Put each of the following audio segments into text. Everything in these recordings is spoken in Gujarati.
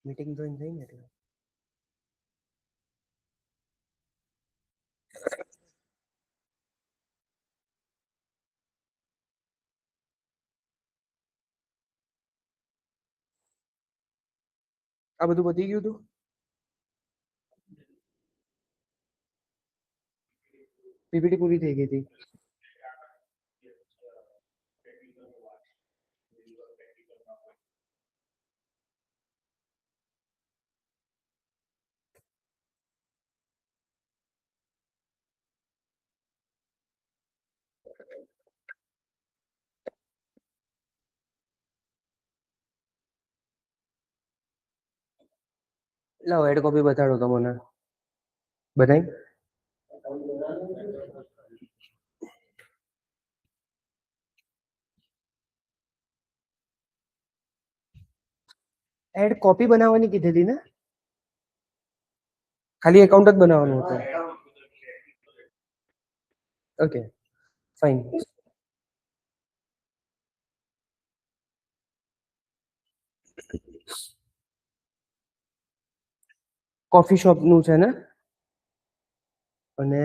મીટિંગ જોઈન થઈ ને એટલે આ બધું પતી ગયું હતું. પીપીટી પૂરી થઈ ગઈ હતી. લાવો એડ કોપી બતાડો તો મને બનાવી. એડ કોપી બનાવવાની કીધી હતી ને, ખાલી એકાઉન્ટ જ બનાવવાનું હતું. Okay fine. કોફી શોપ નું છે ને, અને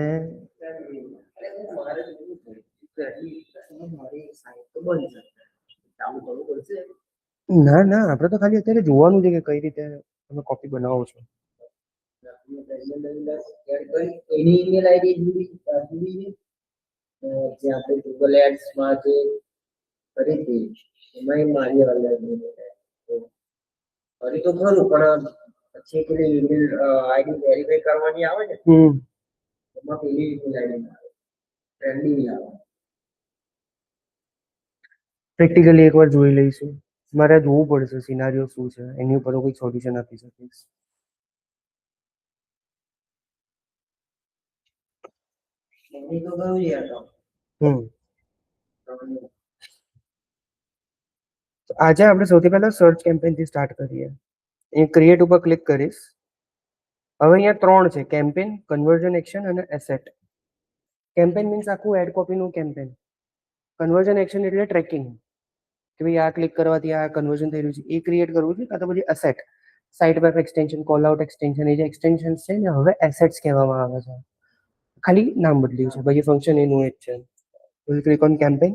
ના ના આપણે તો ખાલી અત્યારે જોવાનું છે કે કઈ રીતે તમે કોપી બનાવો છો. એની ઈમેલ આઈડી જે આપણે ગૂગલ એડ્સ માં જે કરી હતી એમાં મારી કરી તો ખરું પણ પછી પેલી ઈમેલ આઈડી વેરીફાઈ કરવાની આવે ને એમાં પેલી ઈમેલ આઈડી આવે ટ્રેન્ડિંગ આવે. પ્રેક્ટિકલી એકવાર જોઈ લઈશું. મારે જોવું પડશે સિનારીઓ શું છે, એની ઉપર કોઈ સોલ્યુશન આપી શકીશ. એની તો ગયું યાર તો. આજે આપણે સૌથી પહેલા સર્ચ કેમ્પેન થી સ્ટાર્ટ કરીએ. એ ક્રિએટ ઉપર ક્લિક કરીશ. હવે અહીંયા 3 છે, કેમ્પેન, કન્વર્ઝન એક્શન અને એસેટ. કેમ્પેન મીન્સ આખું એડ કોપીનું કેમ્પેન. કન્વર્ઝન એક્શન એટલે ટ્રેકિંગ, કે ભાઈ આ ક્લિક કરવાથી આ કન્વર્ઝન થઈ રહ્યું છે એ ક્રિએટ કરવું છે. કાં તો પછી asset, site web extension, call out extension, એ જે એક્સટેન્શન છે ને હવે એસેટ્સ કહેવામાં આવે છે. ખાલી નામ બદલ્યું છે, બાકી ફંક્શન એનું જ છે. Will click on campaign.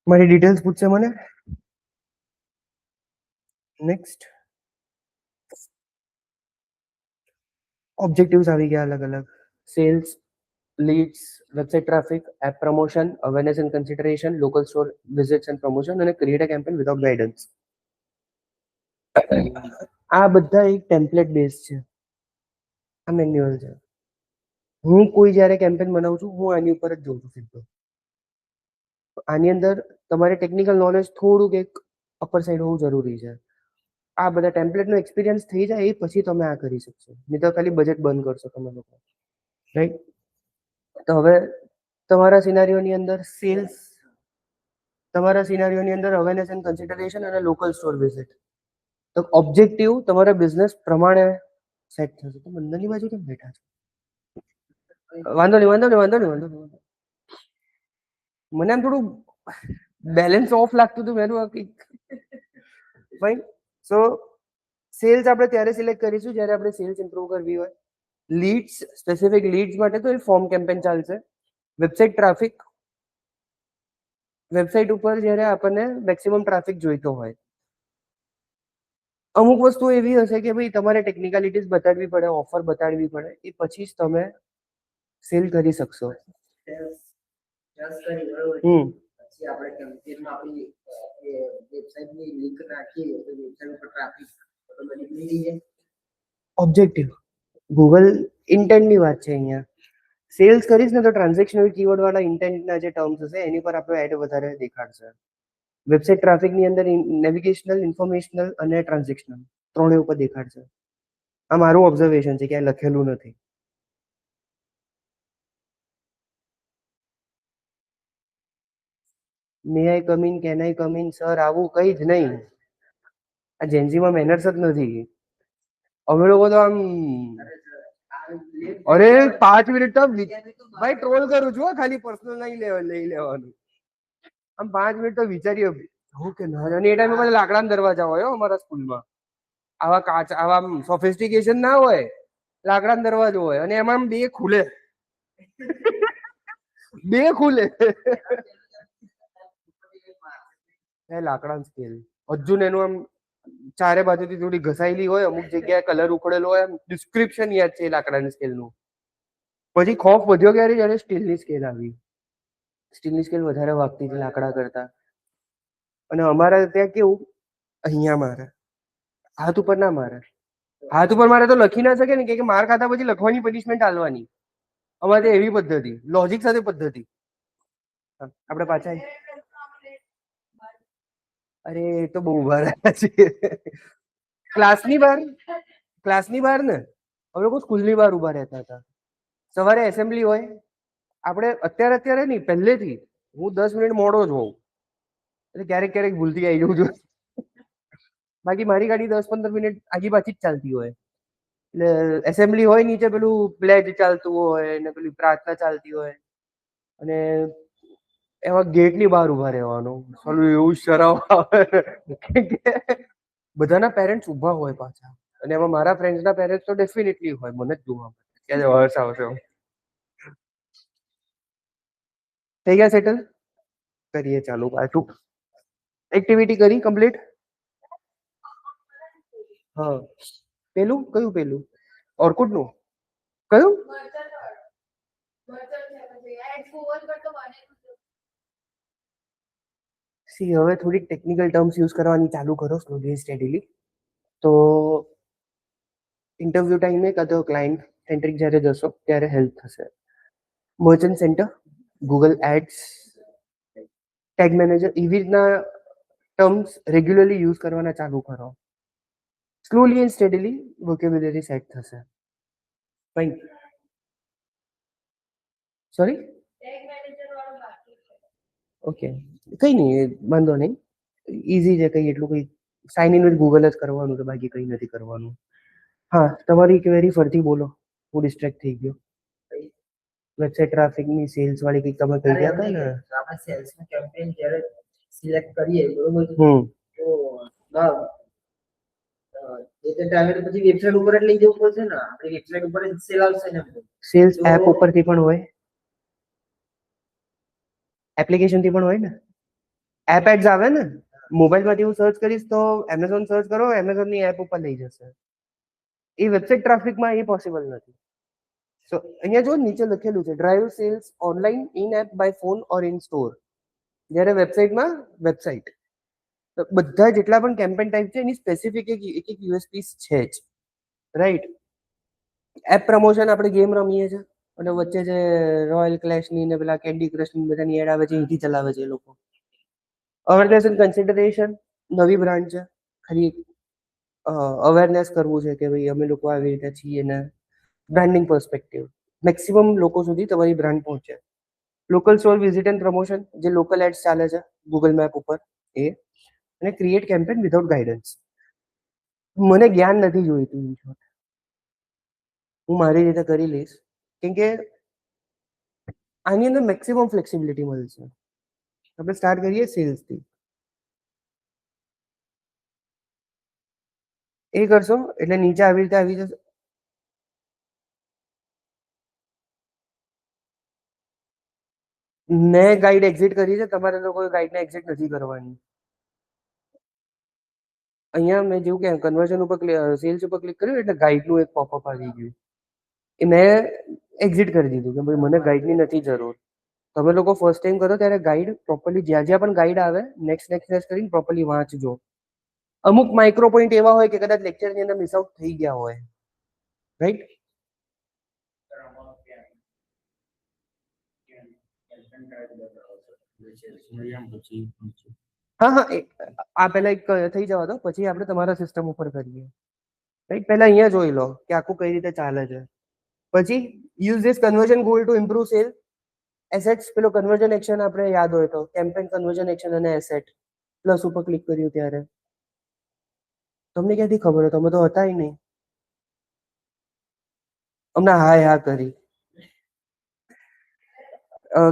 મારી ડિટેલ્સ પૂછશે મને. નેક્સ્ટ ઓબ્જેક્ટિવ્સ આવી ગયા અલગ અલગ. Sales, leads, website traffic, app promotion, awareness and consideration, local store visits and promotion અને create a campaign without guidance. આ બધા એક ટેમ્પલેટ બેઝ છે. આ મેન્યુઅલ છે. હું કોઈ જ્યારે કેમ્પેન બનાવું છું હું આની ઉપર જ જોઉં છું સીધો. આની અંદર તમારે ટેકનિકલ નોલેજ થોડુંક એક અપર સાઈડ હોવું જરૂરી છે. આ બધા ટેમ્પલેટનો એક્સપિરિયન્સ થઈ જાય એ પછી તમે આ કરી શકશો. નહીં તો ખાલી બજેટ બંધ કરશો તમે લોકો, રાઈટ? તો હવે તમારા સિનારીઓની અંદર સેલ્સ, તમારા સિનારીઓની અંદર અવેરનેસ એન્ડ કન્સિડરેશન અને લોકલ સ્ટોર વિઝિટ. તો ઓબ્જેક્ટિવ તમારા બિઝનેસ પ્રમાણે સેટ થશે. તો અંદરની બાજુ કેમ બેઠા છો? વાંધો નહીં, વાંધો નહીં, વાંધો નહીં, વાંધો નહીં. મને આમ થોડું બેલેન્સ ઓફ લાગતું હતું મેનું. ફાઇન. સો સેલ્સ આપણે ત્યારે સિલેક્ટ કરીશું જ્યારે આપણે સેલ્સ ઇમ્પ્રૂવ કરવી હોય. લીડ્સ, સ્પેસિફિક લીડ્સ માટે તો એ ફોર્મ કેમ્પેન ચાલશે. વેબસાઇટ ટ્રાફિક, વેબસાઇટ ઉપર જ્યારે આપણને મેક્સિમમ ટ્રાફિક જોઈતો હોય. અમુક વસ્તુ એવી હશે કે ભાઈ તમારે ટેકનિકાલિટીઝ બતાડવી પડે, ઓફર બતાડવી પડે, એ પછી જ તમે સેલ કરી શકશો. પછી આપણે કેમ્પેનમાં આપણી વેબસાઇટની લિંક નાખીએ તો વેબસાઇટ ઉપર ટ્રાફિક ઓટોમેટિક મળી જાય. ઓબ્જેક્ટિવ ગૂગલ ઇન્ટેન્ટની વાત છે અહીંયા. સેલ્સ કરીશ ને તો ટ્રાન્ઝેક્શનલ કીવર્ડ વાળા ઇન્ટેન્ટના જે ટર્મ્સ હશે એની પર આપણો એડ વધારે દેખાડશે. વેબસાઇટ ટ્રાફિકની અંદર નેવિગેશનલ, ઇન્ફોર્મેશનલ અને ટ્રાન્ઝેક્શનલ ત્રણેય ઉપર દેખાડશે. આ મારું ઓબ્ઝર્વેશન છે, ક્યાંય લખેલું નથી. May I come in, can I come in, sir આવું કઈ જ નહીં. આ જેન્ઝીમાં મેનર્સ જ નથી. અમે લોકો તો આમ અરે 5 મિનિટ તો ભાઈ ટ્રોલ કરું છું હો, ખાલી પર્સનલ નહીં લઈ લેવાનું. આમ 5 મિનિટ તો વિચારીએ હું કે ના. અને એ ટાઈમે બધા લાકડાના દરવાજા હોય હો અમારા સ્કૂલમાં. આવા કાચ આવા સોફિસ્ટિકેશન ના હોય, લાકડાનો દરવાજો હોય અને એમાં બે ખુલે. બે ખુલે. લાકડાનું સ્કેલ હજુ એનું આમ ચારે બાજુથી થોડી ઘસાયેલી હોય, અમુક જગ્યાએ કલર ઉખડેલો હોય, ડિસ્ક્રિપ્શન યાદ છે લાકડાની સ્કેલનું. પછી ખોફ વધ્યો ક્યારે જયારે સ્ટીલની સ્કેલ આવી. સ્ટીલની સ્કેલ વધારે વાગતી હતી લાકડા કરતા. અને અમારા ત્યાં કેવું, અહીંયા મારે હાથ ઉપર ના મારે. હાથ ઉપર મારે તો લખી ના શકે ને, કે માર ખાતા પછી લખવાની પનિશમેન્ટ આલવાની. અમારે ત્યાં એવી પદ્ધતિ, લોજિક સાથે પદ્ધતિ. આપણે પાછા અરે એ તો બહુ ઉભા રહ્યા છે ક્લાસની બહાર ને. અમે લોકો સ્કૂલની બહાર ઉભા રહેતા હતા. સવારે એસેમ્બલી હોય, આપણે અત્યારે નહીં પહેલેથી હું 10 મિનિટ મોડો જ હોઉં. એટલે ક્યારેક ભૂલથી આવી જવું છું. બાકી મારી ગાડી 10-15 મિનિટ આગી પાછી જ ચાલતી હોય. એટલે એસેમ્બલી હોય, નીચે પેલું પ્લેજ ચાલતું હોય ને પેલી પ્રાર્થના ચાલતી હોય, અને એમાં ગેટની બહાર ઉભા રહેવાનું. સાલું એવું શરમ આવે. બધાના પેરેન્ટ્સ ઉભા હોય પાછા, અને એમાં મારા ફ્રેન્ડ્સના પેરેન્ટ્સ તો ડેફિનેટલી હોય. મને જ જોવા મળે કે વર્ષ આવશે. થઈ ગયા સેટલ? કરીએ ચાલુ પાછું. એક્ટિવિટી કરી કમ્પ્લીટ? હા. પેલું કયું પેલું? ઓર્કુટ નું કયું? સી હવે થોડીક ટેકનિકલ ટર્મ્સ યુઝ કરવાની ચાલુ કરો સ્લોલી સ્ટેડીલી. તો ઇન્ટરવ્યુ ટાઈમે કાં તો ક્લાયન્ટ સેન્ટ્રિક જ્યારે જશો ત્યારે હેલ્પ થશે. Merchant centre, Google ads, tag manager, એવી રીતના ટર્મ્સ રેગ્યુલરલી યુઝ કરવાના ચાલુ કરો. Slowly and steadily vocabulary set થશે. ફાઇન. સોરી? ઓકે, કઈ નહીં, વાંધો નહીં. ઇઝી છે, કઈ એટલું કઈ સાઇન ઇન વિથ ગૂગલ જ કરવાનું છે, બાકી કઈ નથી કરવાનું. હા, તમારી ક્વેરી ફરતી બોલો. હું ડિસ્ટ્રેક્ટ થઈ ગયો. વેબસાઇટ ટ્રાફિકની સેલ્સ વાળી કઈક તમે કહી ગયા હતા ને. આપણે સેલ્સનું કેમ્પેન જ્યારે સિલેક્ટ કરીએ બરોબર, તો એ ટાઈમે તો પછી વેબસાઇટ ઉપર જ લઈ જવું પડશે ને. આપણી વેબસાઇટ ઉપર જ સેલ આવશે ને. સેલ્સ એપ ઉપરથી પણ હોય, એપ્લિકેશન થી પણ હોય ને. એપ એડ્સ આવે ને, મોબાઈલમાંથી હું સર્ચ કરીશ તો એમેઝોન સર્ચ કરો, એમેઝોન ની એપ ઉપર લઈ જશે. એ વેબસાઇટ ટ્રાફિકમાં એ પોસિબલ નથી. સો અહીંયા જો નીચે લખેલું છે, drive sales online in app by phone or in store. જ્યારે વેબસાઇટમાં વેબસાઇટ બધા જેટલા પણ કેમ્પેન ટાઈપ છે એની સ્પેસિફિક એક યુએસપી છે જ, રાઈટ. એપ પ્રમોશન, આપણે ગેમ રમીએ છીએ અને વચ્ચે જે રોયલ ક્લેશની ને પેલા કેન્ડી ક્રશની બધાની એડ આવે છે, એથી ચલાવે છે એ લોકો. અવેરનેસ એન્ડ કન્સિડરેશન, નવી બ્રાન્ડ છે, ખાલી અવેરનેસ કરવું છે કે ભાઈ અમે લોકો આવી રીતે છીએ ને. બ્રાન્ડિંગ પર્સપેક્ટિવ, મેક્સિમમ લોકો સુધી તમારી બ્રાન્ડ પહોંચે. Local store visit and promotion, જે લોકલ એડ્સ ચાલે છે ગૂગલ મેપ ઉપર એ. અને ક્રિએટ કેમ્પેન વિધાઉટ ગાઈડન્સ. મને જ્ઞાન નથી જોઈતું, હું મારી રીતે કરી લઈશ, કેમ કે આની અંદર મેક્સિમમ ફ્લેક્સિબિલિટી મળશે. આપણે સ્ટાર્ટ કરીએ સેલ્સથી. એ કરશો એટલે નીચે આવી રીતે આવી જશે. મેં ગાઈડ એક્ઝિટ કરી છે, તમારે લોકોએ ગાઈડને એક્ઝિટ નથી કરવાની. અહીંયા મેં જેવું કે કન્વર્ઝન ઉપર સેલ્સ ઉપર ક્લિક કર્યું એટલે ગાઈડનું એક પોપઅપ આવી ગયું. એ મેં એક્ઝિટ કરી દીધું કે ભાઈ મને ગાઈડની નથી જરૂર. તમે લોકો ફર્સ્ટ ટાઈમ કરો ત્યારે ગાઈડ પ્રોપરલી જ્યાં જ્યાં પણ ગાઈડ આવે નેક્સ્ટ કરીને પ્રોપરલી વાંચજો. અમુક માઇક્રો પોઈન્ટ એવા હોય કે કદાચ લેક્ચરની અંદર મિસ આઉટ થઈ ગયા હોય, રાઈટ. હા, આ પહેલા એક થઈ જવા દો, પછી આપણે તમારા સિસ્ટમ ઉપર કરીએ, રાઈટ. પહેલા અહીંયા જોઈ લો કે આખું કઈ રીતે ચાલે છે. પછી use this conversion goal to improve cell. Assets, પેલો કન્વર્ઝન એક્શન આપણે યાદ હોય તો કેમ્પેન કન્વર્ઝન એક્શન અને એસેટ પ્લસ ઉપર ક્લિક કર્યું ત્યારે તમને ક્યાંથી ખબર હોય, તમે તો હતા નહીં. હમણાં હા કરી.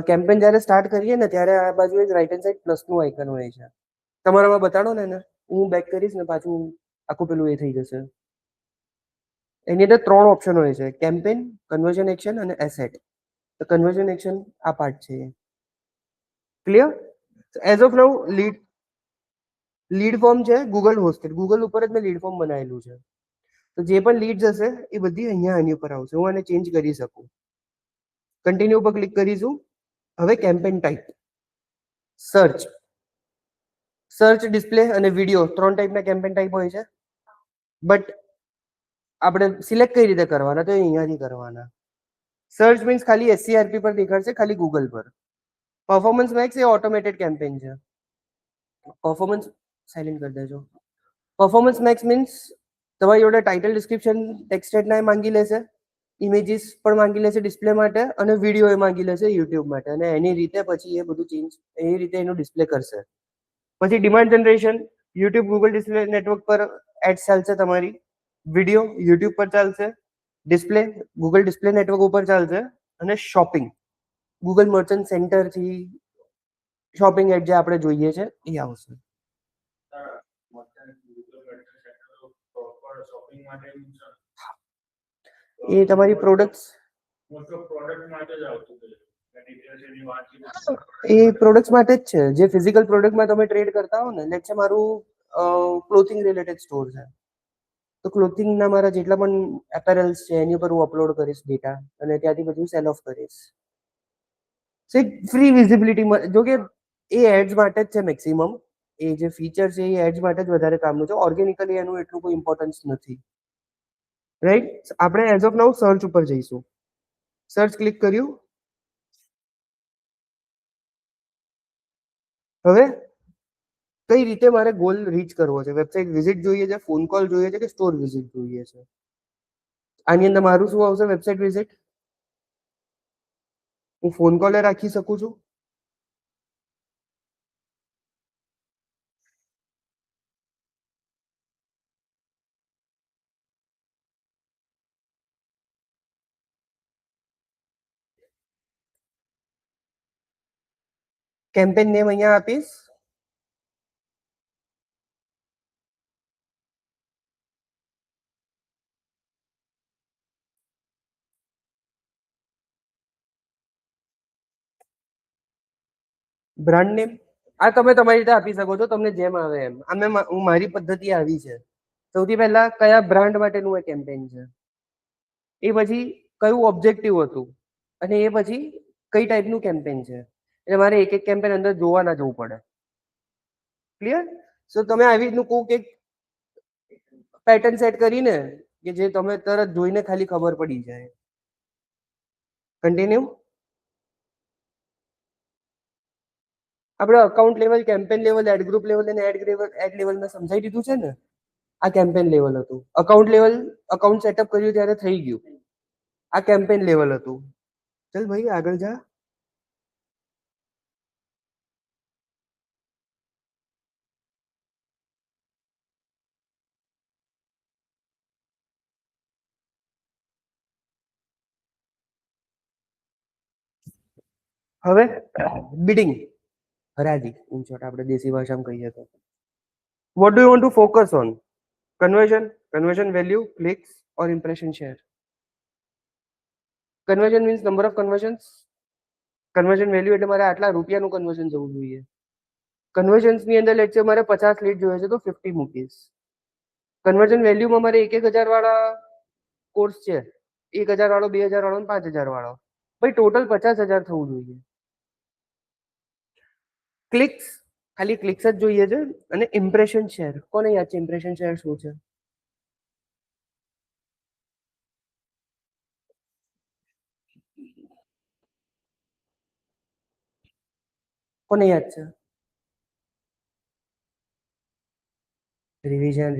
કેમ્પેન જ્યારે સ્ટાર્ટ કરીએ ને ત્યારે આ બાજુ એક રાઈટ હેન્ડ સાઈડ પ્લસનું આઇકન હોય છે. તમારામાં બતાડો ને એને, હું બેક કરીશ ને પાછું આખું પેલું એ થઈ જશે. એની અંદર 3 ઓપ્શન હોય છે, કેમ્પેન, કન્વર્ઝન એક્શન અને એસેટ. તો કન્વર્ઝન એક્શન આ પાર્ટ છે. Clear? As of now lead form છે ગૂગલ હોસ્ટેડ. ગૂગલ ઉપર જ મેં લીડ ફોર્મ બનાવેલું છે. તો જે પણ લીડ્સ હશે એ બધી અહીંયા આની ઉપર આવશે. હું આને ચેન્જ કરી શકું. કન્ટિન્યુ ઉપર ક્લિક કરીશું. હવે કેમ્પેન ટાઈપ, સર્ચ, ડિસ્પ્લે અને વિડીયો 3 ટાઈપના કેમ્પેન ટાઈપ હોય છે. બટ આપણે સિલેક્ટ કઈ રીતે કરવાના, તો અહીંયાથી કરવાના. સર્ચ મીન્સ ખાલી SCRP પર દેખાડશે, ખાલી ગૂગલ પર. પરફોર્મન્સ મેક્સ એ ઓટોમેટેડ કેમ્પેન છે. પરફોર્મન્સ સાયલેન્ટ કરી દેજો. પરફોર્મન્સ મેક્સ મીન્સ તમારી જોડે ટાઇટલ, ડિસ્ક્રિપ્શન, ટેક્સ્ટ હેડના માંગી લેશે, ઇમેજીસ પણ માંગી લેશે ડિસ્પ્લે માટે, અને વિડીયો એ માંગી લેશે યુટ્યુબ માટે. અને એની રીતે પછી એ બધું ચેન્જ એ રીતે એનું ડિસ્પ્લે કરશે. પછી demand generation, YouTube Google display network પર એડ્સ ચાલશે તમારી. વિડીયો યુટ્યુબ પર ચાલશે. ડિસ્પ્લે ગૂગલ ડિસ્પ્લે નેટવર્ક ઉપર ચાલશે. અને શોપિંગ ગૂગલ મર્ચન્ટ સેન્ટરથી શોપિંગ એડ જે આપણે જોઈએ છે એ આવશે. એ તમારી પ્રોડક્ટ્સ એ પ્રોડક્ટ્સ માટે જ છે. જે ફિઝિકલ પ્રોડક્ટમાં તમે ટ્રેડ કરતા હો ને, લેટ છે મારું ક્લોથિંગ રિલેટેડ સ્ટોર છે, તો ક્લોથિંગના મારા જેટલા પણ એપેરલ્સ છે એની ઉપર હું અપલોડ કરીશ ડેટા, અને ત્યાંથી બધું સેલ ઓફ કરીશ. સો એક ફ્રી વિઝિબિલિટી, જો કે એ એડ્સ માટે જ છે મેક્સિમમ. એ જે ફીચર છે એ એડ્સ માટે જ વધારે કામનું છે. ઓર્ગેનિકલી એનું એટલું કોઈ ઇમ્પોર્ટન્સ નથી. રાઈટ? આપણે એઝ ઓફ નાઉ સર્ચ ઉપર જઈશું. સર્ચ ક્લિક કર્યું. હવે કઈ રીતે મારે ગોલ રીચ કરવો છે? વેબસાઇટ વિઝિટ જોઈએ છે, ફોન કોલ જોઈએ છે, કે સ્ટોર વિઝિટ જોઈએ છે? આની અંદર મારું શું આવશે? Website visit. હું ફોન કોલે રાખી શકું છું. કેમ્પેન નેમ અહીંયા આપીશ. બ્રાન્ડ નેમ આ તમે તમારી રીતે આપી શકો છો, તમને જેમ આવે એમ. હું મારી પદ્ધતિ આવી છે. સૌથી પહેલા કયા બ્રાન્ડ માટેનું એ કેમ્પેન છે, એ પછી કયું ઓબ્જેક્ટિવ હતું, અને એ પછી કઈ ટાઈપનું કેમ્પેન છે. એટલે મારે એક એક કેમ્પેન અંદર જોવા ના જવું પડે. ક્લિયર? સો તમે આવી રીતનું કોક એક પેટર્ન સેટ કરીને કે જે તમે તરત જોઈને ખાલી ખબર પડી જાય. કન્ટિન્યુ. આપણે account level, campaign level, ad group level અને એડ લેવલમાં સમજાઈ દીધું છે ને. આ કેમ્પેન લેવલ હતું. અકાઉન્ટ લેવલ અકાઉન્ટ સેટઅપ કર્યું ત્યારે થઈ ગયું. આ કેમ્પેન લેવલ હતું. ચલ ભાઈ આગળ જા. હવે બિડિંગ, હરાજી ઇન શોર્ટ આપણે દેશી ભાષામાં કહીએ તો. What do you want to focus on? Conversion value, clicks or impression share? Conversion means number of conversions. Conversion value એટલે મારે આટલા રૂપિયાનું કન્વર્ઝન જવું જોઈએ. કન્વર્ઝન્સની અંદર લેટ છે મારે 50 લીડ જોઈએ છે તો 50 મૂકીશ. કન્વર્ઝન વેલ્યુમાં મારે 1000 વાળા કોર્સ છે, 1000 વાળો, 2000 વાળો, 5000 વાળો, ભાઈ ટોટલ 50,000 થવું જોઈએ. ક્લિક્સ, ખાલી ક્લિક્સ જ જોઈએ છે. અને ઇમ્પ્રેશન શેર, કોને યાદ છે ઇમ્પ્રેશન શેર શું છે? કોને યાદ છે? રિવિઝન.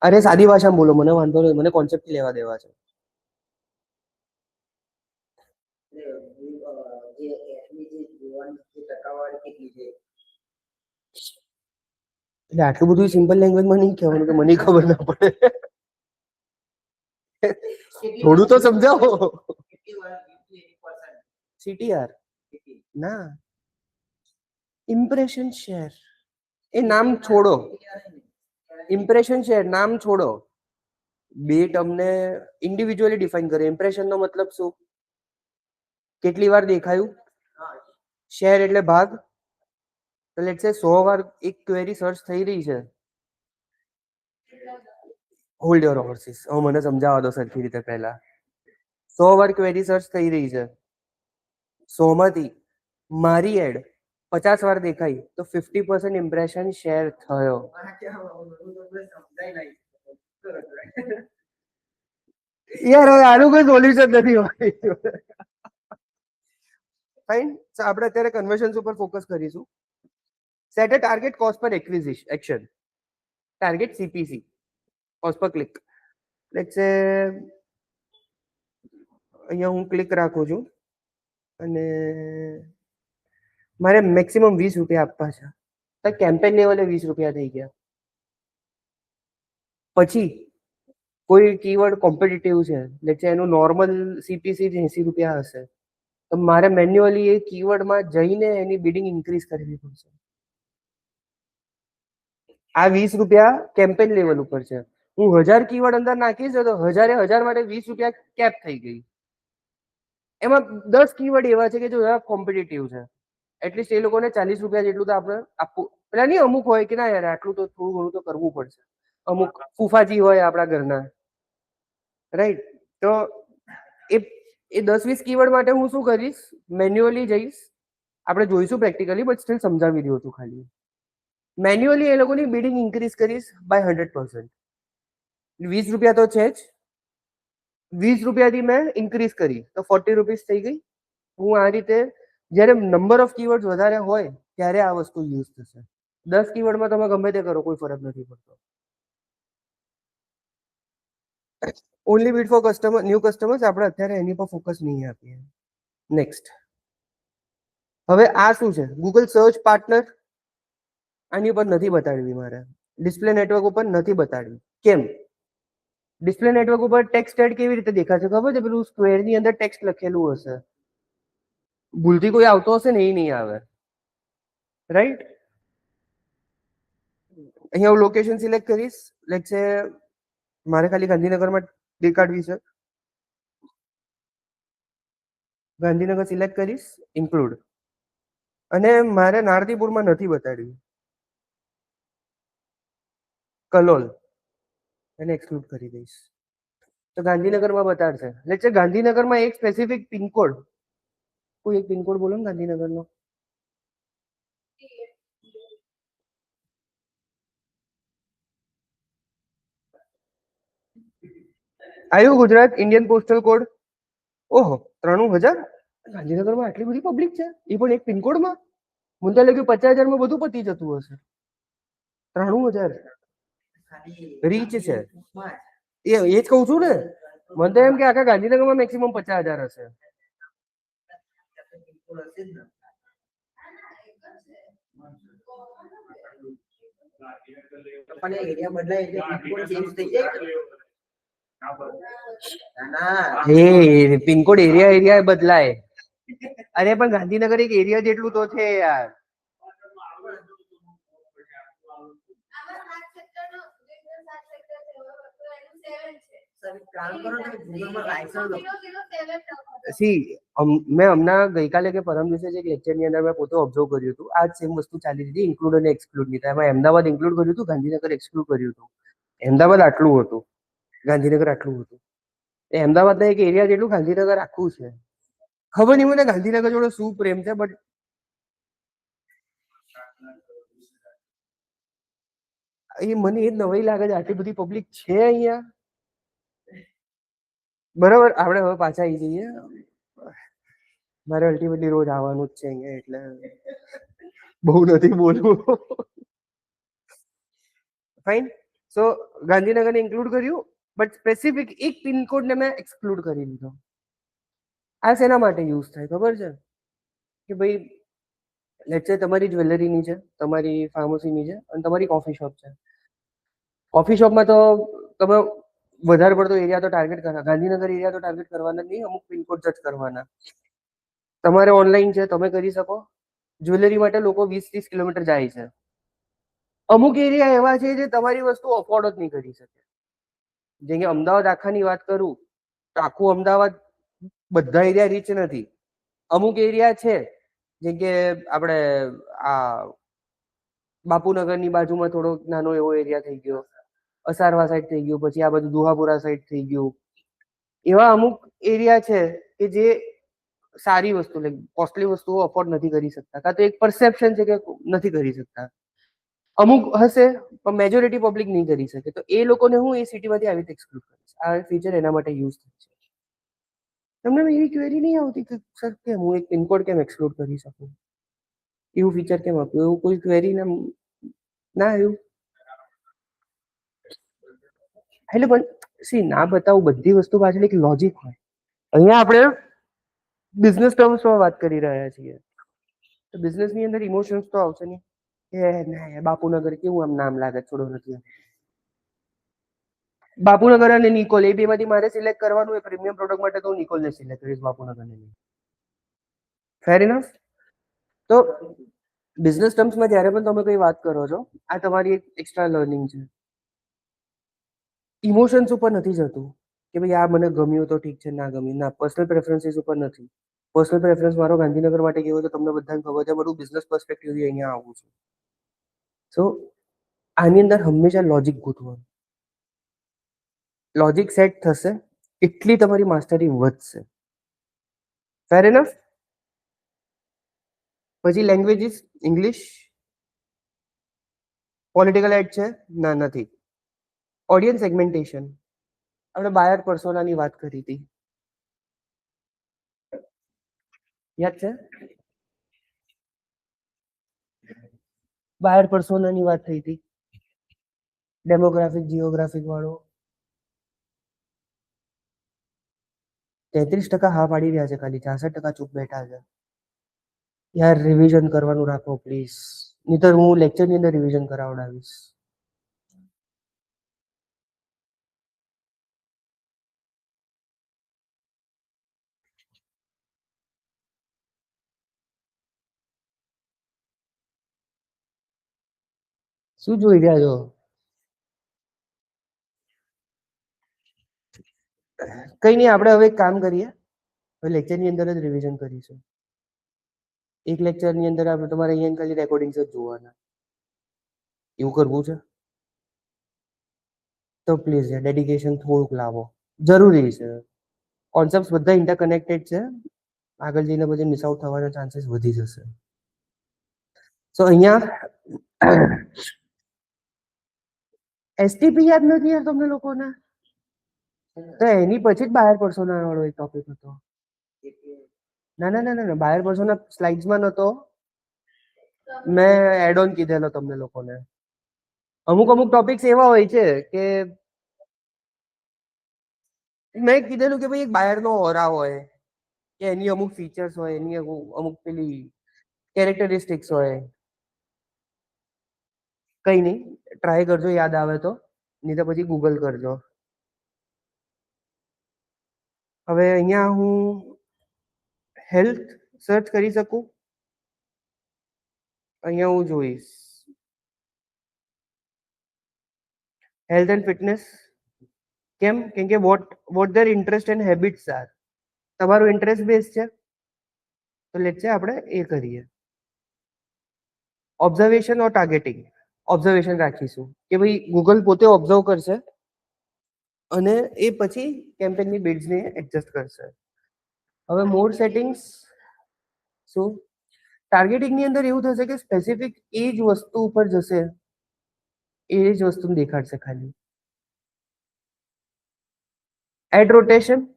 અરે સાદી ભાષામાં બોલો, મને વાંધો નહીં, મને કોન્સેપ્ટ લેવા દેવા છે. એટલે આટલું બધું સિમ્પલ લેંગ્વેજમાં નહીં કહેવાનું કે મને ખબર ના પડે. થોડું તો સમજાવો. CTR ના, ઇમ્પ્રેશન શેર એ નામ છોડો. ઇમ્પ્રેશન શેર નામ છોડો. બે તમને ઇન્ડિવિજ્યુઅલી ડિફાઇન કરે. ઇમ્પ્રેશન નો મતલબ શું? કેટલી વાર દેખાયું? શેર એટલે ભાગ. તો લેટ્સ સે 100 વાર એક ક્વેરી સર્ચ થઈ રહી છે. Hold your horses. હવે મને સમજાવવા દો સરખી રીતે પહેલા. 100 વાર ક્વેરી સર્ચ થઈ રહી છે. 100 માંથી મારી એડ 50 વાર દેખાઈ તો 50% ઇમ્પ્રેશન શેર થયો. યાર હવે આનું કોઈ સોલ્યુશન નથી હોય. ફાઇન. આપણે અત્યારે કન્વર્ઝન્સ ઉપર ફોકસ કરીશું. સેટ અ ટાર્ગેટ કોસ્ટ પર એક્શન. ટાર્ગેટ CPC, કોસ્ટ પર ક્લિક. લેટ્સ સે અહીંયા હું ક્લિક રાખું છું અને મારે મેક્સિમમ 20 રૂપિયા આપવા છે. તો કેમ્પેન લેવલે 20 રૂપિયા થઈ ગયા. પછી કોઈ કીવર્ડ કોમ્પિટિટિવ છે, લેટ્સ સે એનું નોર્મલ CPC 80 રૂપિયા હશે, તો મારે મેન્યુઅલી એ કીવર્ડમાં જઈને એની બિડિંગ ઇન્ક્રીઝ કરવી પડશે. આ 20 રૂપિયા કેમ્પેન લેવલ ઉપર છે. હું 1000 કીવર્ડ અંદર નાખીશ તો 1000 માટે 20 રૂપિયા કેપ થઈ ગઈ. એમાં 10 કીવર્ડ એવા છે કે જો કોમ્પિટિટિવ છે, એટલીસ્ટ એ લોકોને 40 રૂપિયા જેટલું તો આપણે આપવું. પેલા નહીં અમુક હોય કે ના યાર આટલું તો થોડું ઘણું તો કરવું પડશે. અમુક ફૂફાજી હોય આપણા ઘરના, રાઈટ? તો એ 10-20 કીવર્ડ માટે હું શું કરીશ? મેન્યુઅલી જઈશ. આપણે જોઈશું પ્રેક્ટિકલી, બટ સ્ટીલ સમજાવી દઉં છું ખાલી. મેન્યુઅલી એ લોકોની બિડિંગ ઇન્ક્રીઝ કરીશ બાય 100%. 20 રૂપિયા તો છે જ. 20 રૂપિયાથી મેં ઇન્ક્રીઝ કરી તો 40 રૂપીસ થઈ ગઈ. હું આ રીતે જ્યારે નંબર ઓફ કીવર્ડ વધારે હોય ત્યારે આ વસ્તુ યુઝ થશે. 10 કીવર્ડમાં તમે ગમે તે કરો, કોઈ ફરક નથી પડતો. Only bid for customer, new customers. આપણે અત્યારે એની પર ફોકસ નહીં આપીએ. નેક્સ્ટ. હવે આ શું છે? Google search partner. આની ઉપર નથી બતાડવી મારે. ડિસ્પ્લે નેટવર્ક ઉપર નથી બતાડવી. કેમ? ડિસ્પ્લે નેટવર્ક ઉપર ટેક્સ્ટ એડ કેવી રીતે દેખાશે ખબર છે? પેલું સ્ક્વેર ની અંદર ટેક્સ્ટ લખેલું હશે. ભૂલથી કોઈ આવતો હશે ને એ નહીં આવે, રાઈટ? અહીંયા હું લોકેશન સિલેક્ટ કરીશ. લેટ્સ સે મારે ખાલી ગાંધીનગરમાં દેખાડવી છે. ગાંધીનગર સિલેક્ટ કરીશ, ઇન્ક્લુડ. અને મારે નારદીપુરમાં નથી બતાડવી, કલોલ. એને એક્સક્લુડ કરી દઈશ તો ગાંધીનગરમાં બતાડશે. લેટ્સ સે ગાંધીનગરમાં એક સ્પેસિફિક પિનકોડ, કોઈ એક પિનકોડ બોલો ને ગાંધીનગરનો. આવ્યું ગુજરાત ઇન્ડિયન પોસ્ટલ કોડ. ઓહો, 93,000. ગાંધીનગરમાં આટલી બધી પબ્લિક છે, એ પણ એક પિનકોડમાં. મને તો લાગ્યું 50,000 માં બધું પતી જતું હશે. 93,000 રીચ છે. એ જ કહું છું ને. મને તો એમ કે આખા ગાંધીનગરમાં મેક્સિમમ 50,000 હશે. પિનકોડ એરિયા બદલાય. અરે પણ ગાંધીનગર એક એરિયા જેટલું તો છે યાર. મેં હમણાં ગઈકાલે કે પરમ દિવસે જે લેક્ચરની અંદર મેં પોતે ઓબ્ઝર્વ કર્યું હતું. આ સેમ વસ્તુ ચાલી હતી, ઇન્ક્લુડ અને એક્સક્લુડ ની. એમાં અમદાવાદ ઇન્ક્લુડ કર્યું હતું, ગાંધીનગર એક્સક્લુડ કર્યું હતું. અમદાવાદ આટલું હતું, ગાંધીનગર આટલું હતું. અમદાવાદના એક એરિયા જેટલું ગાંધીનગર આખું છે. ખબર નહીં મને ગાંધીનગર જોડે શું પ્રેમ છે, બટ એ મને એ જ નવાઈ લાગે છે. આટલી બધી પબ્લિક છે અહીંયા. બરાબર, આપણે હવે પાછા આવી જઈએ. મારે અલ્ટિમેટલી રોજ આવવાનું જ છે અહીંયા, એટલે બહુ નથી બોલવું. ફાઇન. સો ગાંધીનગરને ઇન્ક્લુડ કર્યું, બટ સ્પેસિફિક એક પિનકોડને મેં એક્સક્લુડ કરી દીધો. આ શેના માટે યુઝ થાય ખબર છે? કે ભાઈ લેટ્સ સે તમારી જ્વેલરીની છે, તમારી ફાર્મસીની છે અને તમારી કોફી શોપ છે. કોફી શોપમાં તો તમે વધારે પડતો એરિયા તો ટાર્ગેટ કરવા, ગાંધીનગર એરિયા તો ટાર્ગેટ કરવાના જ નહીં, અમુક પિનકોડ જ કરવાના. તમારે ઓનલાઈન છે, તમે કરી શકો. જ્વેલરી માટે લોકો 20-30 કિલોમીટર જાય છે. અમુક એરિયા એવા છે જે તમારી વસ્તુ અફોર્ડ જ નહીં કરી શકે. જેમ કે અમદાવાદ આખાની વાત કરું તો આખું અમદાવાદ બધા એરિયા રીચ નથી. અમુક એરિયા છે જેમ કે આપણે આ બાપુનગરની બાજુમાં થોડો નાનો એવો એરિયા થઈ ગયો, અસારવા સાઈડ થઈ ગયું, પછી આ બધું દુહાપુરા સાઈડ થઈ ગયું. એવા અમુક એરિયા છે કે જે સારી વસ્તુ, લાઈક કોસ્ટલી વસ્તુઓ અફોર્ડ નથી કરી શકતા, કાં તો એક પરસેપ્શન છે કે નથી કરી શકતા. અમુક હશે પણ મેજોરિટી પબ્લિક નહીં કરી શકે, તો એ લોકોને હું એ સિટીમાંથી આવી રીતે એક્સક્લુડ કરીશ. આ ફીચર એના માટે યુઝ થાય છે. તમને એવી ક્વેરી નહીં આવતી કે સર કેમ હું એક પિનકોડ કેમ એક્સક્લુડ કરી શકું, એવું ફીચર કેમ આપ્યું, એવું કોઈ ક્વેરી ના આવ્યું? એટલે પણ સી ના બતાવું, બધી વસ્તુ પાછળ એક લોજિક હોય. અહીંયા આપણે બિઝનેસ ટર્મ્સમાં વાત કરી રહ્યા છીએ, તો બિઝનેસની અંદર ઇમોશન્સ તો આવશે નહીં કે ના બાપુનગર કેવું આમ નામ લાગે, છોડો નથી. બાપુનગર અને નિકોલ એ બેમાંથી મારે સિલેક્ટ કરવાનું હોય પ્રીમિયમ પ્રોડક્ટ માટે, તો હું નિકોલને સિલેક્ટ કરીશ, બાપુનગરને નહીં. ફેર ઇનફ. તો બિઝનેસ ટર્મ્સમાં જ્યારે પણ તમે કોઈ વાત કરો છો, આ તમારી એક એક્સ્ટ્રા લર્નિંગ છે. ઇમોશન્સ ઉપર નથી જતું કે ભાઈ આ મને ગમ્યું તો ઠીક છે, ના ગમ્યું ના, પર્સનલ પ્રેફરન્સીસ ઉપર નથી. પર્સનલ પ્રેફરન્સ મારો ગાંધીનગર માટે કેવો છે તમને બધાને ખબર છે, બધું બિઝનેસ પર્સપેક્ટિવથી અહીંયા આવું છું. સો આની અંદર હંમેશા લોજિક ગોતવાનું. લોજિક સેટ થશે એટલી તમારી માસ્ટરી વધશે. ફેર ઇનફ. પછી લેંગ્વેજીસ ઇંગ્લિશ. પોલિટિકલ એડ છે? ના, નથી. ઓડિયન્સ સેગમેન્ટેશન, આપણે બાયર પર્સોનાની વાત કરી હતી, યાદ છે? બાયર પર્સોનાની વાત થઈ હતી, ડેમોગ્રાફિક જીઓગ્રાફિક વાળો. 33% હા પાડી રહ્યા છે, ખાલી 66% ચૂપ બેઠા છે. યાર રિવિઝન કરવાનું રાખો પ્લીઝ, નહીતર હું લેક્ચરની અંદર રિવિઝન કરાવડાવીશ. શું જોઈ રહ્યા છો? કઈ નહીં, આપણે હવે એક કામ કરીએ, હવે લેક્ચરની અંદર જ રિવિઝન કરીશું. એક લેક્ચરની અંદર આપણે તમારે અહીંયા ખાલી રેકોર્ડિંગ્સ જ જોવાના. એવું કરવું છે તો પ્લીઝ ડેડિકેશન થોડુંક લાવો, જરૂરી છે. કોન્સેપ્ટ બધા ઇન્ટરકનેક્ટેડ છે, આગળ જઈને પછી મિસ આઉટ થવાના ચાન્સીસ વધી જશે. સો અહીંયા એસટીપી યાદ નથી યાર તમને લોકોને? તો એની પછી જ બાયર પર્સોના વાળો એક ટોપિક હતો. ના ના ના ના, બાયર પર્સોના સ્લાઇડ્સમાં નતો, મેં એડ ઓન કીધેલો તમને લોકોને. અમુક ટોપિક્સ એવા હોય છે કે મેં કીધેલું કે ભાઈ એક બાયરનો ઓરા હોય, કે એની અમુક ફીચર્સ હોય, એની અમુક પેલી કેરેક્ટરિસ્ટિક્સ હોય. કઈ નહીં, ટ્રાય કરજો યાદ આવે તો, નહીં તો પછી ગૂગલ કરજો. હવે અહીંયા હું હેલ્થ સર્ચ કરી શકું, અહીંયા હું જોઈશ હેલ્થ એન્ડ ફિટનેસ. કેમ? કેમ કે what their interest and habits are. તમારું ઇન્ટરેસ્ટ બેઝ છે, તો લેટ્સ સે આપણે એ કરીએ. ઓબ્ઝર્વેશન ઓર ટાર્ગેટિંગ. ઓબ્ઝર્વેશન રાખીશું કે ભાઈ ગૂગલ પોતે ઓબ્ઝર્વ કરશે અને એ પછી કેમ્પેનની બિડ્સને એડજસ્ટ કરશે. હવે મોડ સેટિંગ્સ શું? ટાર્ગેટિંગની અંદર એવું થશે કે સ્પેસિફિક એ જ વસ્તુ ઉપર જશે, એ જ વસ્તુ દેખાડશે ખાલી. Ad rotation.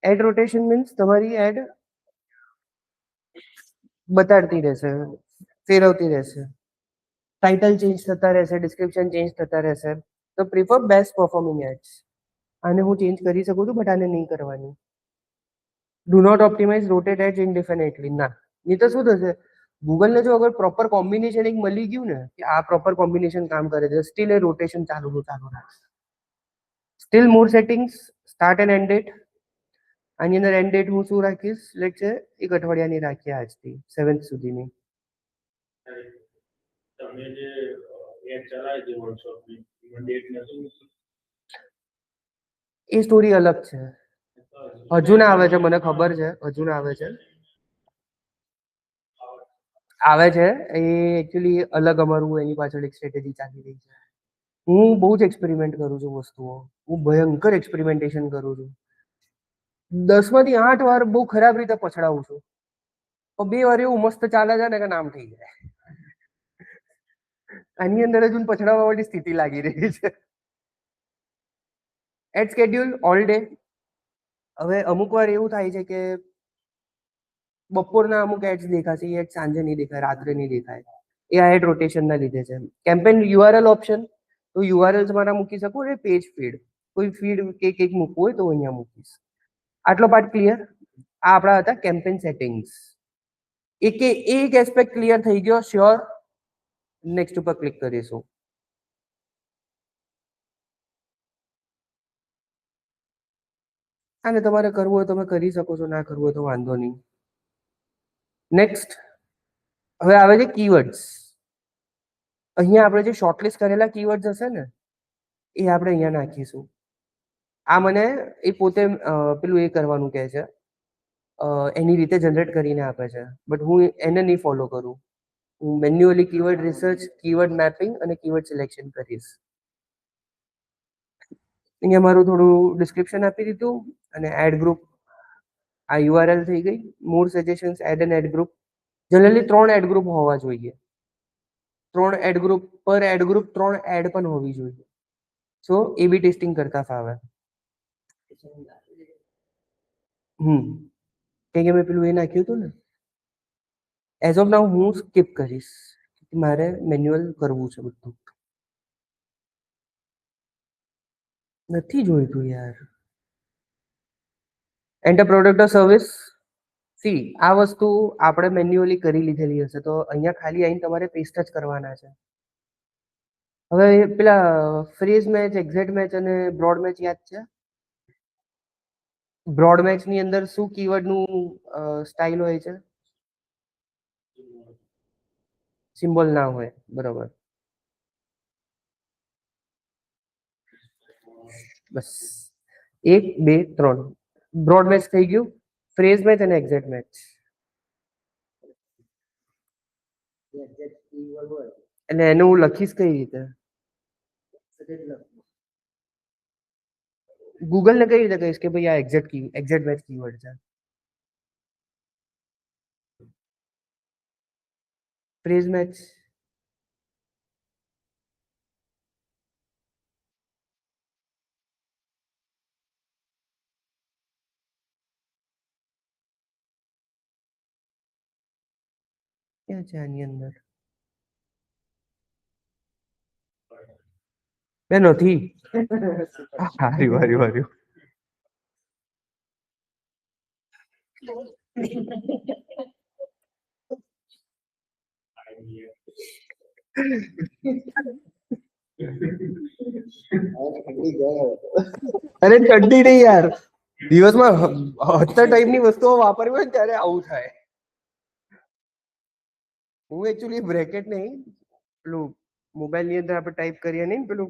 Ad rotation means તમારી એડ બતાડતી રહેશે, ફેરવતી રહેશે, ટાઇટલ ચેન્જ થતા રહેશે, ડિસ્ક્રિપ્શન ચેન્જ થતા રહેશે. તો પ્રિફર બેસ્ટ પરફોર્મિંગ એડ્સ. આને હું ચેન્જ કરી શકું છું, બટ આને નહીં કરવાની. Do not optimize rotate ads indefinitely. ના, નહીં તો શું થશે, ગૂગલ ને જો અગર પ્રોપર કોમ્બિનેશન એક મળી ગયું ને કે આ પ્રોપર કોમ્બિનેશન કામ કરે છે, સ્ટીલ એ રોટેશન ચાલુ રાખશે. Steel more settings, start and and date. આની અંદર એન્ડ ડેટ હું શું રાખીશ, લેટ છે 1 અઠવાડિયાની રાખીએ, આજથી 7th સુધીની. તમે જે એડ ચલાવી છે વર્કશોપની એમાં ડેટ નથી, એ સ્ટોરી અલગ છે, હજુ ના આવે છે, મને ખબર છે હજુ ના આવે છે. આવે છે એ એકચ્યુઅલી અલગ અમારું એની પાછળ એક સ્ટ્રેટેજી ચાલી રહી છે. હું બહુ જ એક્સપેરિમેન્ટ કરું છું વસ્તુઓ, હું ભયંકર એક્સપેરિમેન્ટેશન કરું છું. 10 માંથી 8 વાર બહુ ખરાબ રીતે પછડાવું છું, પણ 2 વાર એવું મસ્ત ચાલે છે ને કે નામ થઈ જાય. આની અંદર હજુ પછડાવા વાળી સ્થિતિ લાગી રહી છે. Ad schedule all day. હવે અમુક વાર એવું થાય છે કે બપોરના અમુક એડ્સ દેખાશે, એ એડ સાંજે નહીં દેખાય, રાત્રે નહીં દેખાય. એ આ એડ રોટેશનના લીધે છે. કેમ્પેન યુઆરએલ ઓપ્શન, તો યુઆરએલ મારા મૂકી શકું અને પેજ ફીડ, કોઈ ફીડ કે મૂકવું હોય તો અહીંયા મૂકીશ. આટલો પાર્ટ ક્લિયર. આ આપણા હતા કેમ્પેન સેટિંગ્સ. એક એસ્પેક્ટ ક્લિયર થઈ ગયો, શ્યોર. નેક્સ્ટ ઉપર ક્લિક કરીશું. અને તમારે કરવું હોય તમે કરી શકો છો, ના કરવું હોય તો વાંધો નહીં. નેક્સ્ટ હવે આવે છે કીવર્ડ્સ. અહીંયા આપણે જે શોર્ટલિસ્ટ કરેલા કીવર્ડ્સ હશે ને એ આપણે અહીંયા નાખીશું. આ મને એ પોતે પેલું એ કરવાનું કહે છે, એની રીતે જનરેટ કરીને આપે છે, બટ હું એને નહીં ફોલો કરું. હું manually keyword research, keyword mapping અને કીવર્ડ સિલેક્શન કરીશ. અહીંયા મારું થોડું ડિસ્ક્રિપ્શન આપી દીધું અને એડ ગ્રુપ, આ યુઆરએલ થઈ ગઈ. More suggestions, add and ad group. Generally 3 ad group હોવા જોઈએ. 3 એડ ગ્રુપ પર એડ ગ્રુપ 3 એડ પણ હોવી જોઈએ. સો એ બી ટેસ્ટિંગ કરતા ફાવે. કે મેં પેલું એ નાખ્યું હતું ને, એઝ ઓફ નાઉ હું સ્કીપ કરીશ, મારે મેન્યુઅલ કરવું છે બધું. નથી જોઈતું યાર. એન્ટર પ્રોડક્ટ ઓર સર્વિસ. સી આ વસ્તુ આપણે મેન્યુઅલી કરી લીધેલી હશે, તો અહીંયા ખાલી આવીને તમારે પેસ્ટ જ કરવાના છે. હવે પેલા ફ્રેઝ મેચ, એક્ઝેક્ટ મેચ અને બ્રોડ મેચ યાદ છે? બ્રોડ મેચ ની અંદર શું કીવર્ડ નું સ્ટાઇલ હોય છે? સિમ્બોલ ના હોય, બરોબર. બસ 1 2 3 બ્રોડ મેચ થઈ ગયું. ફ્રેઝ મેચ અને એક્ઝેક્ટ મેચ. એટલે એને હું લખીશ કઈ રીતે? ગૂગલ ને કઈ રીતે કહીશ કે ભાઈ આ એક્ઝેક્ટ મેચ કીવર્ડ છે? Phrase match. ક્યાં છે આની અંદર? બે નથી. હાર્યું. અરે ઠંડી નહીં યાર, દિવસમાં 70 ટાઈપની વસ્તુઓ વાપરવી હોય ને ત્યારે આવું થાય. હું એકચ્યુઅલી બ્રેકેટ નહીં, પેલું મોબાઈલ ની અંદર આપણે ટાઈપ કરીએ નહીં પેલું,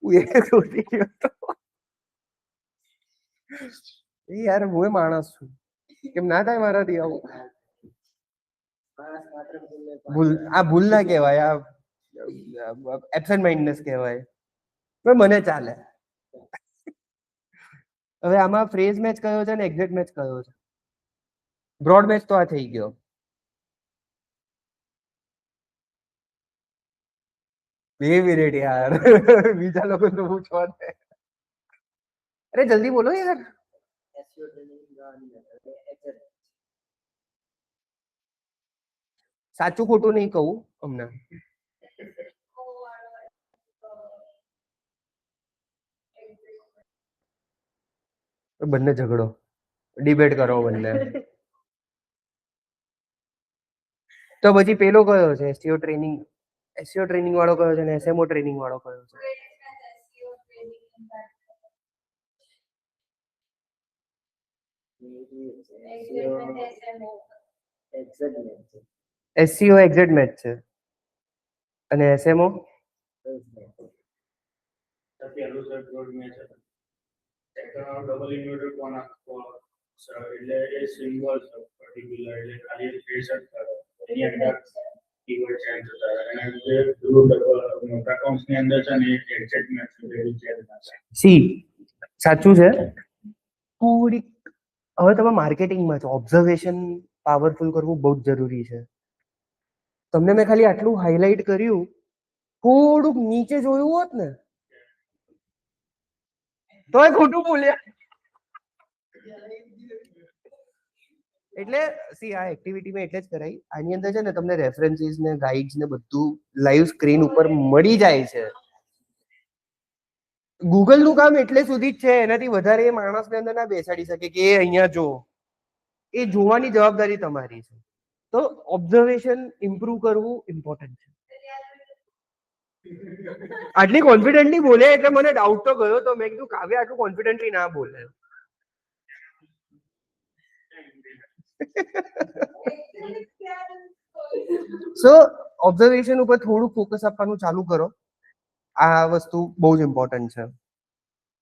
હું એ શોધી ગયો હતો. એ યાર હું માણસ છું, કેમ ના થાય મારાથી આવું? ભૂલ ના કહેવાય, આ એબ્સન્ટ માઇન્ડનેસ કહેવાય. પણ મને ચાલે. હવે આમાં ફ્રેઝ મેચ કયો છે ને એક્ઝેક્ટ મેચ કયો છે? બ્રોડ મેચ તો આ થઈ ગયો. બે મિનિટ યાર, બીજા લોકો તો પૂછવા દે. અરે જલ્દી બોલો યાર. સાચું ખોટું નહીં કહું હમણાં. બંને ઝઘડો, ડિબેટ કરો બંને. તો પછી પેલો કયો છે એસસીઓ ટ્રેનિંગ વાળો કયો છે અને એસએમઓ ટ્રેનિંગ વાળો કયો છે? એસસીઓ એક્ઝેક્ટ મેચ છે અને એસએમઓ પહેલું સર રોડ મેચ હતું. સેકન્ડ ડબલ ઇન્વર્ટર કોણ એટલે એ સિમ્બોલ છે પર્ટિક્યુલર એટલે ખાલી પ્રેશર કરો એની અંદર કીવર્ડ ચેન્જ થતા અને જે પેલું મોટા કૌંસની અંદર છે ને એ એક્ઝેક્ટ મેચ વેરી ચેન્જ થશે. સી સાચું છે. થોડીક હવે તમે માર્કેટિંગમાં છો, ઓબ્ઝર્વેશન પાવરફુલ કરવું બહુ જ જરૂરી છે. તમને મેં ખાલી આટલું હાઇલાઇટ કર્યું, થોડુંક નીચે જોયું હોત ને તોય ખોટું બોલ્યા. એટલે સી આ એક્ટિવિટી મેં એટલે જ કરાઈ. આની અંદર છે ને તમને રેફરન્સીસ ને ગાઈડ્સ ને બધું લાઈવ સ્ક્રીન ઉપર મળી જાય છે. ગૂગલ નું કામ એટલે સુધી જ છે, એનાથી વધારે એ માણસને અંદર ના બેસાડી શકે કે એ અહીંયા જો. એ જોવાની જવાબદારી તમારી છે. તો ઓબ્ઝર્વેશન ઇમ્પ્રુવ કરવું ઇમ્પોર્ટન્ટ છે. આટલી કોન્ફિડન્ટલી બોલે એટલે મને ડાઉટ તો ગયો, તો મેં કીધું કાવ્ય આટલું કોન્ફિડન્ટલી ના બોલે. સો ઓબ્ઝર્વેશન ઉપર થોડું ફોકસ આપવાનું ચાલુ કરો. આ વસ્તુ બહુ જ ઇમ્પોર્ટન્ટ છે.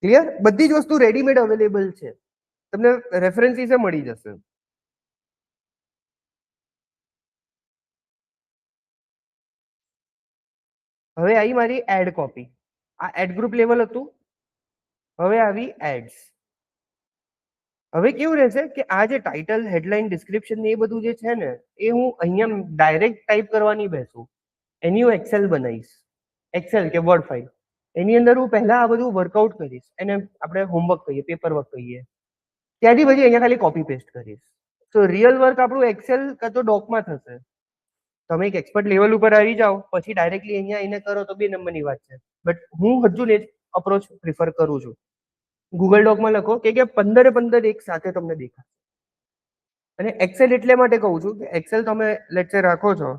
ક્લિયર? બધી જ વસ્તુ રેડીમેડ અવેલેબલ છે, તમને રેફરન્સીસ મળી જશે. હવે આવી મારી એડ કોપી. આ એડ ગ્રુપ લેવલ હતું. હવે આવી એડ્સ. હવે કેવું રહેશે કે આ જે ટાઇટલ, હેડલાઇન, ડિસ્ક્રિપ્શન ને એ બધું જે છે ને એ હું અહીંયા ડાયરેક્ટ ટાઈપ કરવાની બેસું. એની હું એક્સેલ બનાવીશ, એક્સેલ કે વર્ડ ફાઇલ. એની અંદર હું પહેલા આ બધું વર્કઆઉટ કરીશ, એને આપણે હોમવર્ક કહીએ, પેપર વર્ક કહીએ. ત્યાંથી પછી અહીંયા ખાલી કોપી પેસ્ટ કરીશ. તો રિયલ વર્ક આપણું એક્સેલ કાં તો ડોકમાં થશે. તમે એક એક્સપર્ટ લેવલ ઉપર આવી જાઓ પછી ડાયરેક્ટલી અહીંયા આવીને કરો તો 2 નંબરની વાત છે. બટ હું હજુ ને જ અપ્રોચ પ્રિફર કરું છું. ગૂગલ ડોકમાં લખો કે 15 એક સાથે તમને દેખાય. અને એક્સેલ એટલે માટે કહું છું કે એક્સેલ તમે લેક્ચર રાખો છો.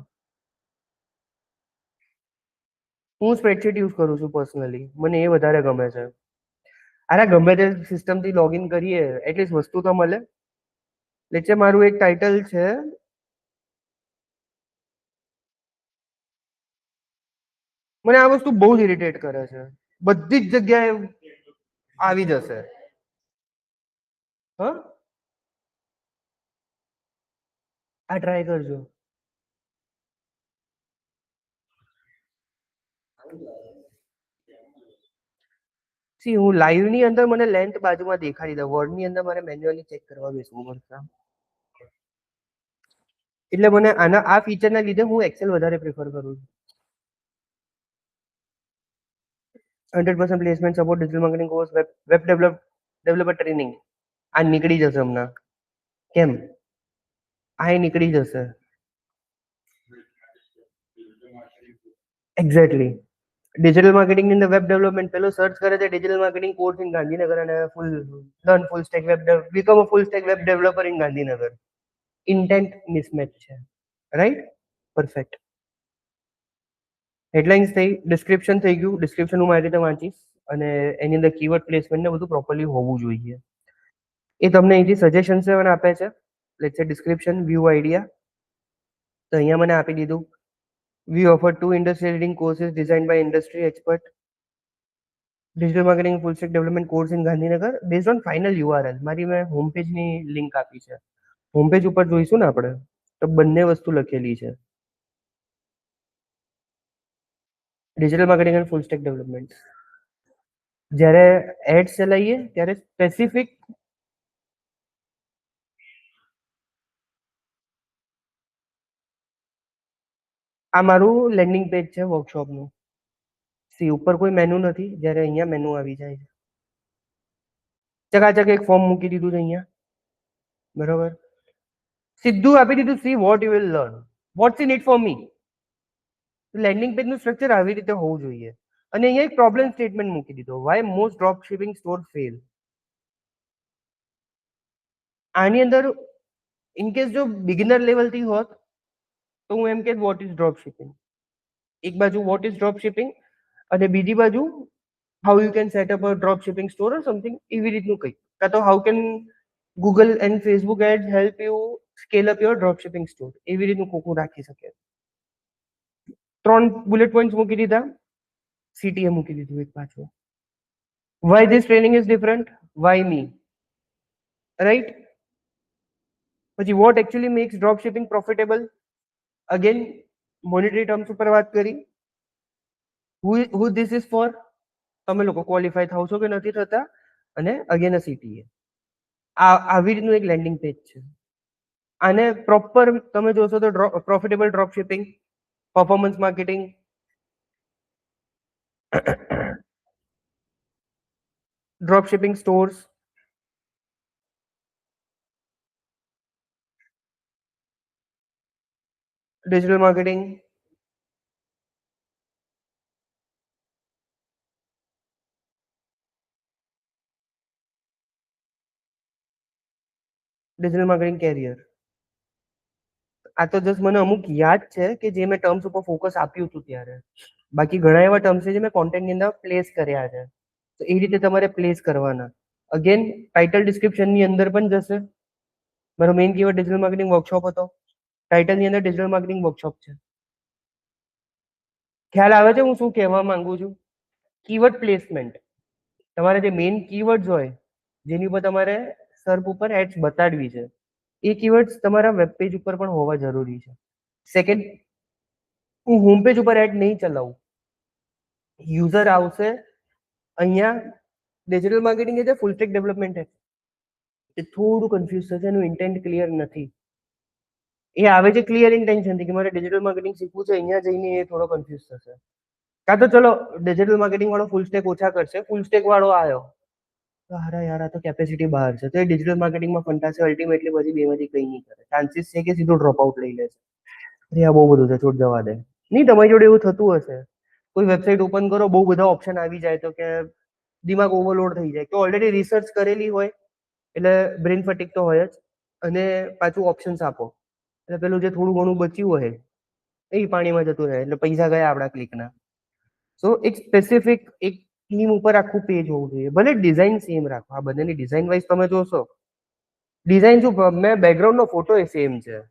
હું સ્પ્રેડશીટ યુઝ કરું છું પર્સનલી, મને એ વધારે ગમે છે. અરે ગમે તે સિસ્ટમથી લોગિન કરીએ એટલીસ્ટ વસ્તુ તો મળે. લેક્ચર મારું એક ટાઇટલ છે મને આ વસ્તુ બહુ જ ઇરિટેટ કરે છે. બધી જ જગ્યાએ આવી જશે. હ આ ટ્રાય કરજો. સી હું લાઈવ ની અંદર મને લેન્થ બાજુમાં દેખાડી દે, વર્ડ ની અંદર મારે મેન્યુઅલી ચેક કરવા બેસવું પડશે. એટલે મને આના આ ફીચરના લીધે હું એક્સેલ વધારે પ્રિફર કરું છું. 100% placement support, digital marketing course, web developer training. આ નીકળી જશે હમણાં. કેમ? આ નીકળી જશે. એક્ઝેક્ટલી. ડિજિટલ માર્કેટિંગ ની અંદર વેબ ડેવલપમેન્ટ પેલો સર્ચ કરે છે digital marketing course in Gandhinagar અને full stack become a full stack web developer in Gandhinagar. Intent mismatch છે, રાઈટ? પરફેક્ટ. હેડલાઇન્સ થઈ, ડિસ્ક્રિપ્શન થઈ ગયું. ડિસ્ક્રિપ્શન હું મારી રીતે વાંચીશ અને એની અંદર કીવર્ડ પ્લેસમેન્ટ ને બધું પ્રોપરલી હોવું જોઈએ. એ તમને અહીંથી સજેશન્સ મને આપે છે. લેટ્સ સે ડિસ્ક્રિપ્શન, વ્યૂ આઈડિયા. તો અહીંયા મને આપી દીધું. We offer 2 industry leading courses designed by industry expert. Digital marketing full stack development course in Gandhinagar based on final URL. મારી મેં હોમ પેજ ની લિંક આપી છે. હોમ પેજ ઉપર જોઈશું ને આપણે તો બંને વસ્તુ લખેલી છે. Digital marketing and full stack development. જ્યારે એડ્સ ચલાવીએ ત્યારે સ્પેસિફિક આ મારું લેન્ડિંગ પેજ છે વર્કશોપનું. સી ઉપર કોઈ મેનુ નથી, જ્યારે અહીંયા મેનુ આવી જાય છે. ચકાચક એક ફોર્મ મૂકી દીધું છે અહીંયા, બરોબર. સીધું આપી દીધું, see what you will learn, what's in it for me. Landing પેજનું સ્ટ્રક્ચર આવી રીતે હોવું જોઈએ. અને અહીંયા એક પ્રોબ્લેમ સ્ટેટમેન્ટ મૂકી દીધો, why most drop shipping store fail. આની અંદર ઇનકેસ જો બિગિનર લેવલથી હોત તો હું એમ કે વોટ ઇઝ ડ્રોપ શિપિંગ. એક બાજુ વોટ ઇઝ ડ્રોપ શિપિંગ અને બીજી બાજુ how you can set up a drop shipping store or something એવી રીતનું કંઈક. કાં તો how can Google and Facebook ad help you scale up your drop shipping store, એવી રીતનું કોકું રાખી શકે. 3 બુલેટ પોઈન્ટ્સ મૂકી દીધા, CTA મૂકી દીધું એક પાછું. Why this training is different, why me, right. પછી what actually makes drop shipping profitable, again monetary terms ઉપર વાત કરી. હુ ધીસ ઇઝ ફોર, તમે લોકો ક્વોલિફાય થાવ છો કે નથી થતા, અને અગેન અ CTA. આવી રીતનું એક લેન્ડિંગ પેજ છે. આને પ્રોપર તમે જોશો તો profitable drop shipping, performance marketing, drop shipping stores, digital marketing, digital marketing career. આ તો જસ્ટ મને અમુક યાદ છે કે જે મેં ટર્મ્સ ઉપર ફોકસ આપ્યું હતું ત્યારે. બાકી ઘણા એવા ટર્મ્સ છે જે મેં કોન્ટેન્ટની અંદર પ્લેસ કર્યા છે. તો એ રીતે તમારે પ્લેસ કરવાના. અગેન ટાઇટલ ડિસ્ક્રિપ્શનની અંદર પણ જશે. મારો main keyword digital marketing workshop હતો. ટાઇટલની અંદર ડિજિટલ માર્કેટિંગ વર્કશોપ છે. ખ્યાલ આવે છે હું શું કહેવા માંગુ છું? Keyword placement. તમારે જે મેઇન કીવર્ડ્સ હોય જેની ઉપર તમારે સર્ચ ઉપર એડ્સ બતાડવી છે, એ કીવર્ડ્સ તમારા વેબ પેજ ઉપર પણ હોવા જરૂરી છે. સેકન્ડ, હું હોમ પેજ ઉપર એડ નહીં ચલાવું. યુઝર આવશે અહીંયા, ડિજિટલ માર્કેટિંગ એ ફૂલ સ્ટેક ડેવલપમેન્ટ છે. એ થોડું કન્ફ્યુઝ થશે, એનું ઇન્ટેન્ટ ક્લિયર નથી. એ આવે છે ક્લિયર ઇન્ટેન્શનથી કે મારે ડિજિટલ માર્કેટિંગ શીખવું છે, અહીંયા જઈને એ થોડો કન્ફ્યુઝ થશે. કાં તો ચલો ડિજિટલ માર્કેટિંગ વાળો ફૂલ સ્ટેક ઓછા કરશે, ફૂલ સ્ટેક વાળો આવ્યો તો હારા યાર આ તો કેપેસિટી બહાર છે, તો એ ડિજિટલ માર્કેટિંગમાં ફંટાશે, અલ્ટિમેટલી પછી બેમાંથી કંઈ નહીં કરે. ચાન્સીસ છે કે સીધો ડ્રોપ આઉટ લઈ લેશે. અરે આ બહુ બધું છે, છોડ જવા દે. નહીં, તમારી જોડે એવું થતું હશે, કોઈ વેબસાઇટ ઓપન કરો, બહુ બધા ઓપ્શન આવી જાય તો કે દિમાગ ઓવરલોડ થઈ જાય. તો ઓલરેડી રિસર્ચ કરેલી હોય એટલે બ્રેન ફટીક તો હોય જ, અને પાછું ઓપ્શન્સ આપો એટલે પેલું જે થોડું ઘણું બચ્યું હોય એ પાણીમાં જતું રહે, એટલે પૈસા ગયા આપણા ક્લિકના. સો એક સ્પેસિફિક એક થીમ ઉપર આખું પેજ હોવું જોઈએ. ભલે ડિઝાઇન સેમ રાખો, આ બંનેની ડિઝાઇન વાઇઝ તમે જોશો, ડિઝાઇન શું, મેં બેકગ્રાઉન્ડનો ફોટો એ સેમ છે,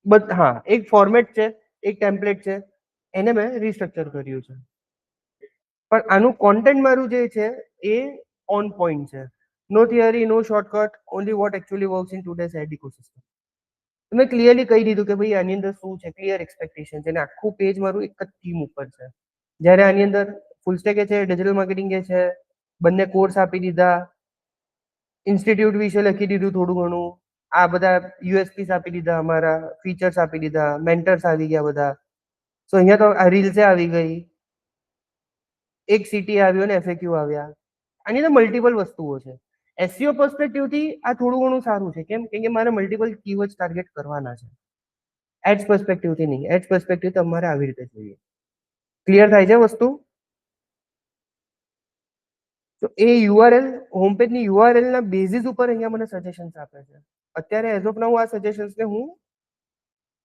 બટ હા એક ફોર્મેટ છે, એક ટેમ્પલેટ છે, એને મેં રીસ્ટ્રક્ચર કર્યું છે. પણ આનું કોન્ટેન્ટ મારું જે છે એ ઓન પોઈન્ટ છે. No theory, no shortcut, only what actually works in today's ad ecosystem. મેં ક્લિયરલી કહી દીધું કે ભાઈ આની અંદર શું છે, ક્લિયર એક્સપેક્ટેશન છે, અને આખું પેજ મારું એક જ થીમ ઉપર છે. જ્યારે આની અંદર ફૂલ સ્ટેક છે, ડિજિટલ માર્કેટિંગ છે, બંને કોર્સ આપી દીધા, ઇન્સ્ટિટ્યૂટ વિશે લખી દીધું થોડું ઘણું, આ બધા USPs આપી દીધા, અમારા ફીચર્સ આપી દીધા, મેન્ટર્સ આવી ગયા બધા. સો અહીંયા તો આ રીલ્સે આવી ગઈ, એક CTA આવ્યો ને FAQ આવ્યા. આની તો મલ્ટિપલ વસ્તુઓ છે. SEO પર્સપેક્ટિવથી આ થોડું ઘણું સારું છે. કેમ કે મારે મલ્ટિપલ કીવર્ડ્સ ટાર્ગેટ કરવાના છે. એડ્સ પર્સપેક્ટિવથી નહીં. એડ્સ પર્સપેક્ટિવ તમારે આવી રીતે જોઈએ. ક્લિયર થાય છે વસ્તુ? તો એ URL, હોમ પેજની URL ના બેઝિસ ઉપર અહીંયા મને સજેશન્સ આપે છે. અત્યારે એઝ ઓફ નાઉ આ સજેશન્સને હું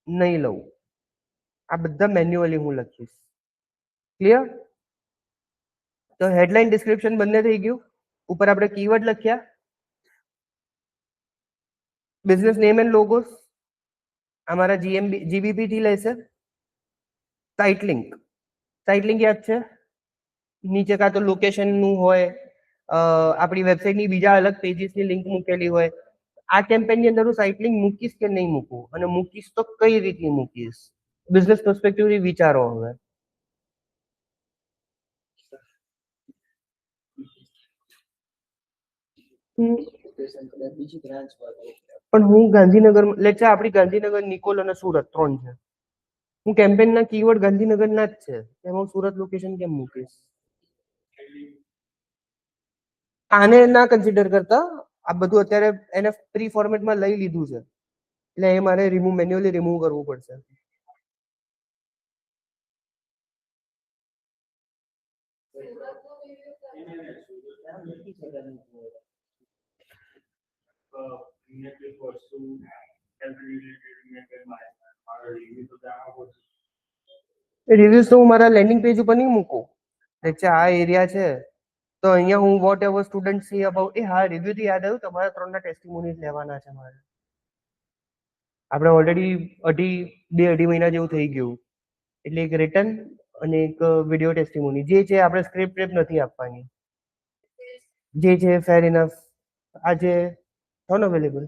નહીં લઉં. આ બધા મેન્યુઅલી હું લખીશ. ક્લિયર? તો હેડલાઇન ડિસ્ક્રિપ્શન બંને થઈ ગયું. ઉપર આપણે કીવર્ડ લખ્યા, બિઝનેસ નેમ એન્ડ લોગોસ અમારા GBP થી લેશે. સાઇટ લિંક, સાઇટ લિંક યાદ છે, નીચે કાં તો લોકેશન નું હોય, આપણી વેબસાઇટની બીજા અલગ પેજીસની લિંક મૂકેલી હોય. આ કેમ્પેનની અંદર હું સાઇટ લિંક મૂકીશ કે નહીં મૂકું, અને મૂકીશ તો કઈ રીતની મૂકીશ, બિઝનેસ પર્સપેક્ટિવથી વિચારો. હવે બીજી બ્રાન્ચ પણ હું ગાંધીનગર, લેટ છે આપણી ગાંધીનગર, નિકોલ અને સુરત 3 છે. હું કેમ્પેનના કીવર્ડ ગાંધીનગરના જ છે, એમાં હું સુરત લોકેશન કેમ મૂકીશ? આને ના કન્સિડર કરતા, આ બધું અત્યારે એને પ્રી ફોર્મેટમાં લઈ લીધું છે, એટલે એ મારે મેન્યુઅલી રિમૂવ કરવું પડશે. અન્ય કોઈ વસ્તુ related મેં કંઈ મારો review તો ત્યાં આપો છો. રિવ્યુઝ તો હું મારા લેન્ડિંગ પેજ ઉપર નહીં મૂકું. લેક્ચર આ એરિયા છે તો અહીંયા હું whatever student see about હા રિવ્યુ થી યાદ આવ્યું તમારા ત્રણના ટેસ્ટિમોનીઝ લેવાના છે મારે. આપણે ઓલરેડી અઢી મહિના જેવું થઈ ગયું એટલે એક રિટર્ન અને એક વિડીયો ટેસ્ટિમોની જે છે આપણે સ્ક્રિપ્ટ નથી આપવાની જે છે ફેર ઇનફ આજે નોન અવેલેબલ.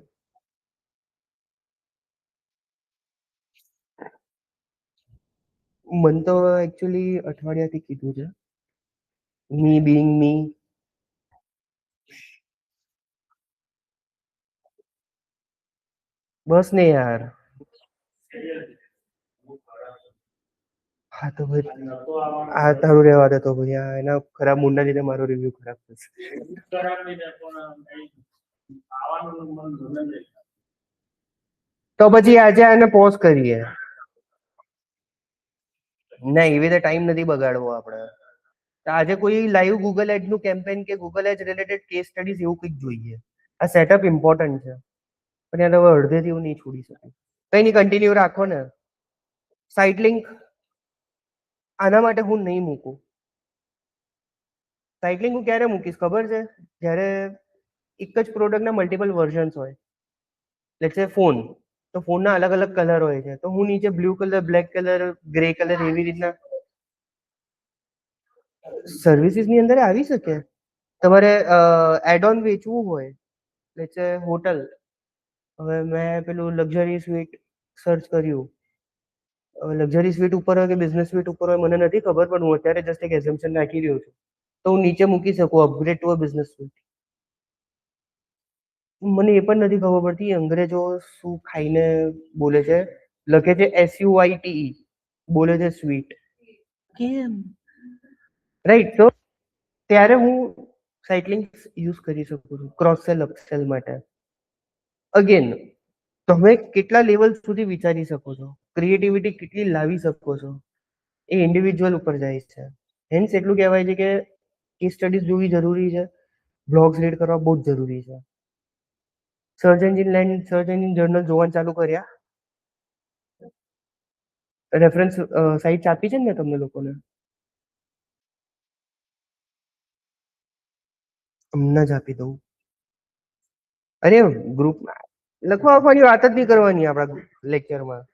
મને તો એકચ્યુઅલી અઠવાડિયાથી કીધું છે મી બીઈંગ મી. બસ ને યાર. હા તો ભાઈ નહોતો આવવાનો. આ તારું રહેવા દે તો ભાઈ આ એના ખરાબ મૂડના લીધે મારો રિવ્યુ ખરાબ થશે. ખરાબ નહીં થાય, પણ કંઈ આવવાનું મન ગમે નહીં. તો પછી આજે આને પોઝ કરીએ. ના એવી રીતે ટાઈમ નથી બગાડવો આપણે. તો આજે કોઈ લાઈવ ગૂગલ એડ નું કેમ્પેન કે Google ad related case studies એવું કંઈક જોઈએ. આ સેટઅપ ઇમ્પોર્ટન્ટ છે પણ યાર હવે અડધેથી હું નહીં છોડી શકું. કઈ નહીં કન્ટિન્યુ રાખો ને. સાઇટ લિંક આના માટે હું નહીં મૂકું. સાઇટ લિંક હું ક્યારે મૂકીશ ખબર છે જ્યારે એક જ પ્રોડક્ટના મલ્ટિપલ વર્ઝન્સ હોય. લેટ્સ સે ફોન તો ફોનના અલગ અલગ કલર હોય છે તો હું નીચે blue colour black colour grey colour એવી રીતના સર્વિસીસની અંદર આવી શકે. તમારે એડ ઓન વેચવું હોય લેટ્સ સે હોટલ. હવે મેં પેલું લક્ઝરી સ્વીટ સર્ચ કર્યું. લક્ઝરી સ્વીટ ઉપર હોય કે બિઝનેસ સ્વીટ ઉપર હોય મને નથી ખબર પણ હું અત્યારે જસ્ટ એક એઝમ્પશન નાખી રહ્યો છું તો હું નીચે મૂકી શકું upgrade to a business sweet. મને એ પણ નથી ખબર પડતી અંગ્રેજો શું ખાઈને બોલે છે. લખે છે SUITE બોલે છે સ્વીટ કેમ રાઈટ. તો ત્યારે હું સાઇકલિંગ યુઝ કરી શકું છું ક્રોસ સેલ અપસેલ માટે. અગેન તમે કેટલા લેવલ સુધી વિચારી શકો છો ક્રિએટિવિટી કેટલી લાવી શકો છો એ ઇન્ડિવિજ્યુઅલ ઉપર જાય છે. હેન્સ એટલું કહેવાય છે કે કેસ સ્ટડીઝ જોવી જરૂરી છે. બ્લોગ્સ રીડ કરવા બહુ જ જરૂરી છે. સર્ચ એન્જિન જર્નલ જોવાનું ચાલુ કર્યા. રેફરન્સ સાઇટ્સ આપી છે ને તમને લોકોને હમણાં જ આપી દઉં. અરે ગ્રુપમાં લખવા આપવાની વાત જ નહીં કરવાની આપણા લેક્ચરમાં.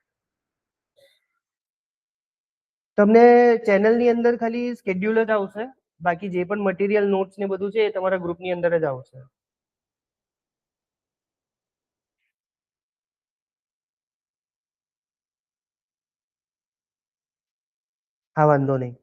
તમને ચેનલની અંદર ખાલી સ્કેડ્યુલ જ આવશે બાકી જે પણ મટીરિયલ નોટ્સ ને બધું છે એ તમારા ગ્રુપની અંદર જ આવશે. હા વાંધો નહીં.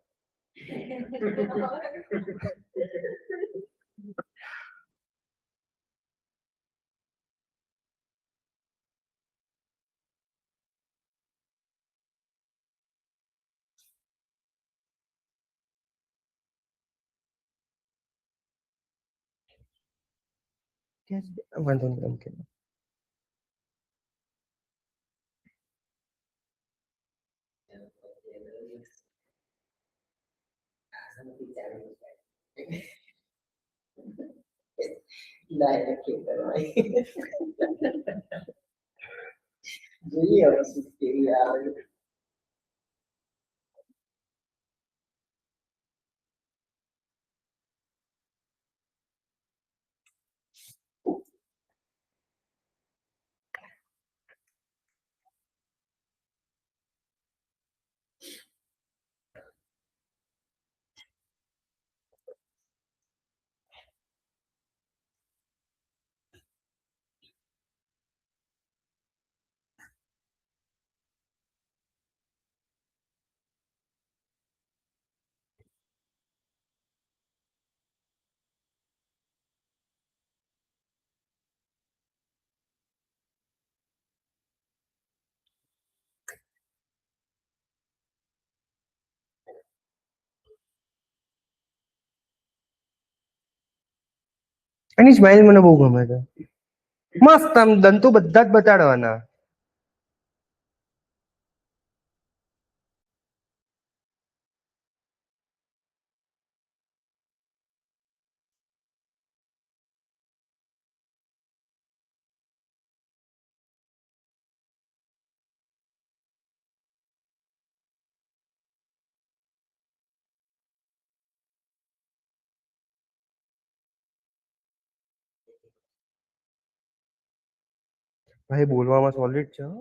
વાંધો નહીં ઓકે. ડાયરેક્ટ જોઈએ હવે શું કેવી આવે. એની સ્માઇલ મને બહુ ગમે છે. મસ્ત આમ દંતુ બધા જ બતાડવાના. ભાઈ બોલવામાં સોલિડ છે હો.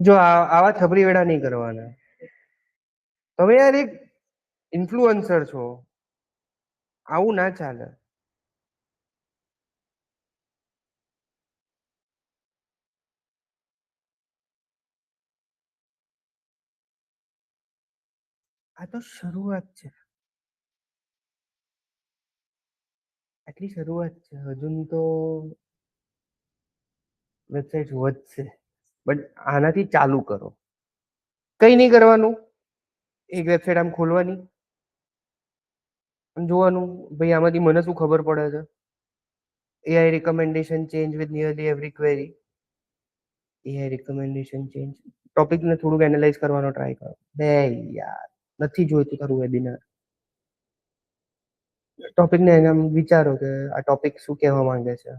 જો આવા થબરી વેડા નહીં કરવાના. તમે યાર એક ઇન્ફ્લુએન્સર છો, આવું ના ચાલે. આ તો શરૂઆત છે, આટલી શરૂઆત છે, હજુ તો વેબસાઇટ વધશે, બટ આનાથી ચાલુ કરો. કઈ નહીં કરવાનું, એક વેબસાઇટ આમ ખોલવાની અને જોવાનું ભાઈ આમાંથી મને શું ખબર પડે છે. AI recommendation change with nearly every query. AI recommendation change. ટોપિકને થોડુંક એનાલાઇઝ કરવાનો ટ્રાય કરો. બે યાર નથી જોઈતું તારું વેબિનાર. ટોપિકને આમ વિચારો કે આ ટોપિક શું કહેવા માંગે છે.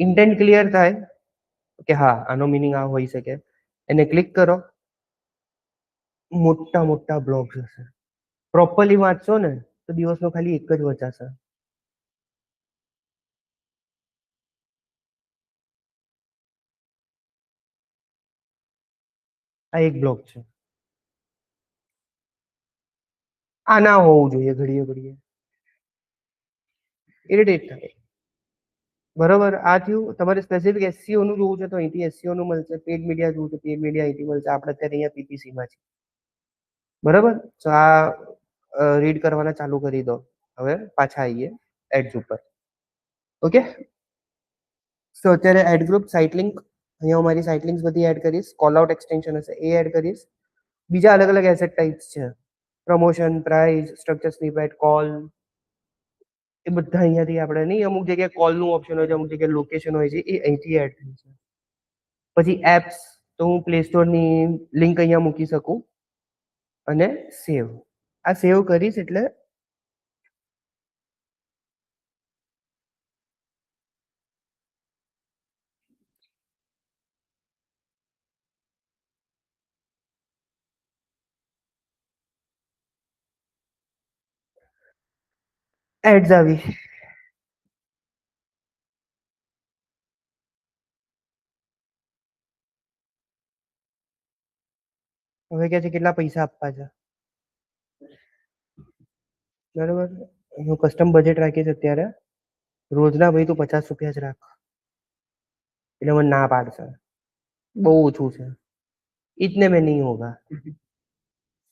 ઇન્ટેન્ટ ક્લિયર થાય કે હા આનો મિનિંગ આ હોઈ શકે, એને ક્લિક કરો. મોટા મોટા બ્લોગ્સ હશે, પ્રોપરલી વાંચશો ને તો દિવસનો ખાલી એક જ વચાશે. આ એક બ્લોગ છે, આ ના હોવું જોઈએ. ઘડીએ ઘડીએ ઇરિટેટ થાય. બરોબર, આ થયું. તમારે સ્પેસિફિક એસસીઓ નું જોવું છે તો અહીંથી એસસીઓ નું મળશે. પેડ મીડિયા જોવું છે, પેડ મીડિયા અહીંથી મળશે. આપણે અત્યારે અહીંયા પીપીસી માં છે. બરાબર, તો આ રીડ કરવાના ચાલુ કરી દો. હવે પાછા આવીએ એડ્સ ઉપર. ઓકે, તો અત્યારે એડ ગ્રુપ સાઇટ લિંક, અહીંયા મારી સાઇટ લિંક્સ બધી એડ કરીશ. કોલ આઉટ એક્સટેન્શન હશે એ એડ કરીશ. બીજા અલગ અલગ એસેટ ટાઈપ્સ છે, promotion, price, structure snippet, call, એ બધા અહીંયાથી આપણે નહીં, અમુક જગ્યાએ કોલ નું ઓપ્શન હોય છે, અમુક જગ્યાએ લોકેશન હોય છે, એ અહીંથી એડ થાય છે. પછી એપ્સ, તો હું પ્લે સ્ટોર ની લિંક અહીંયા મૂકી શકું અને સેવ. આ સેવ કરીશ એટલે એડ્સ આવી. હવે કે છે કેટલા પૈસા આપવા છે. બરાબર, હું કસ્ટમ બજેટ રાખીશ અત્યારે. રોજના ભાઈ તું 50 રૂપિયા જ રાખ, એટલે મને ના પાડશે બહુ ઓછું છે. इतने में नहीं होगा.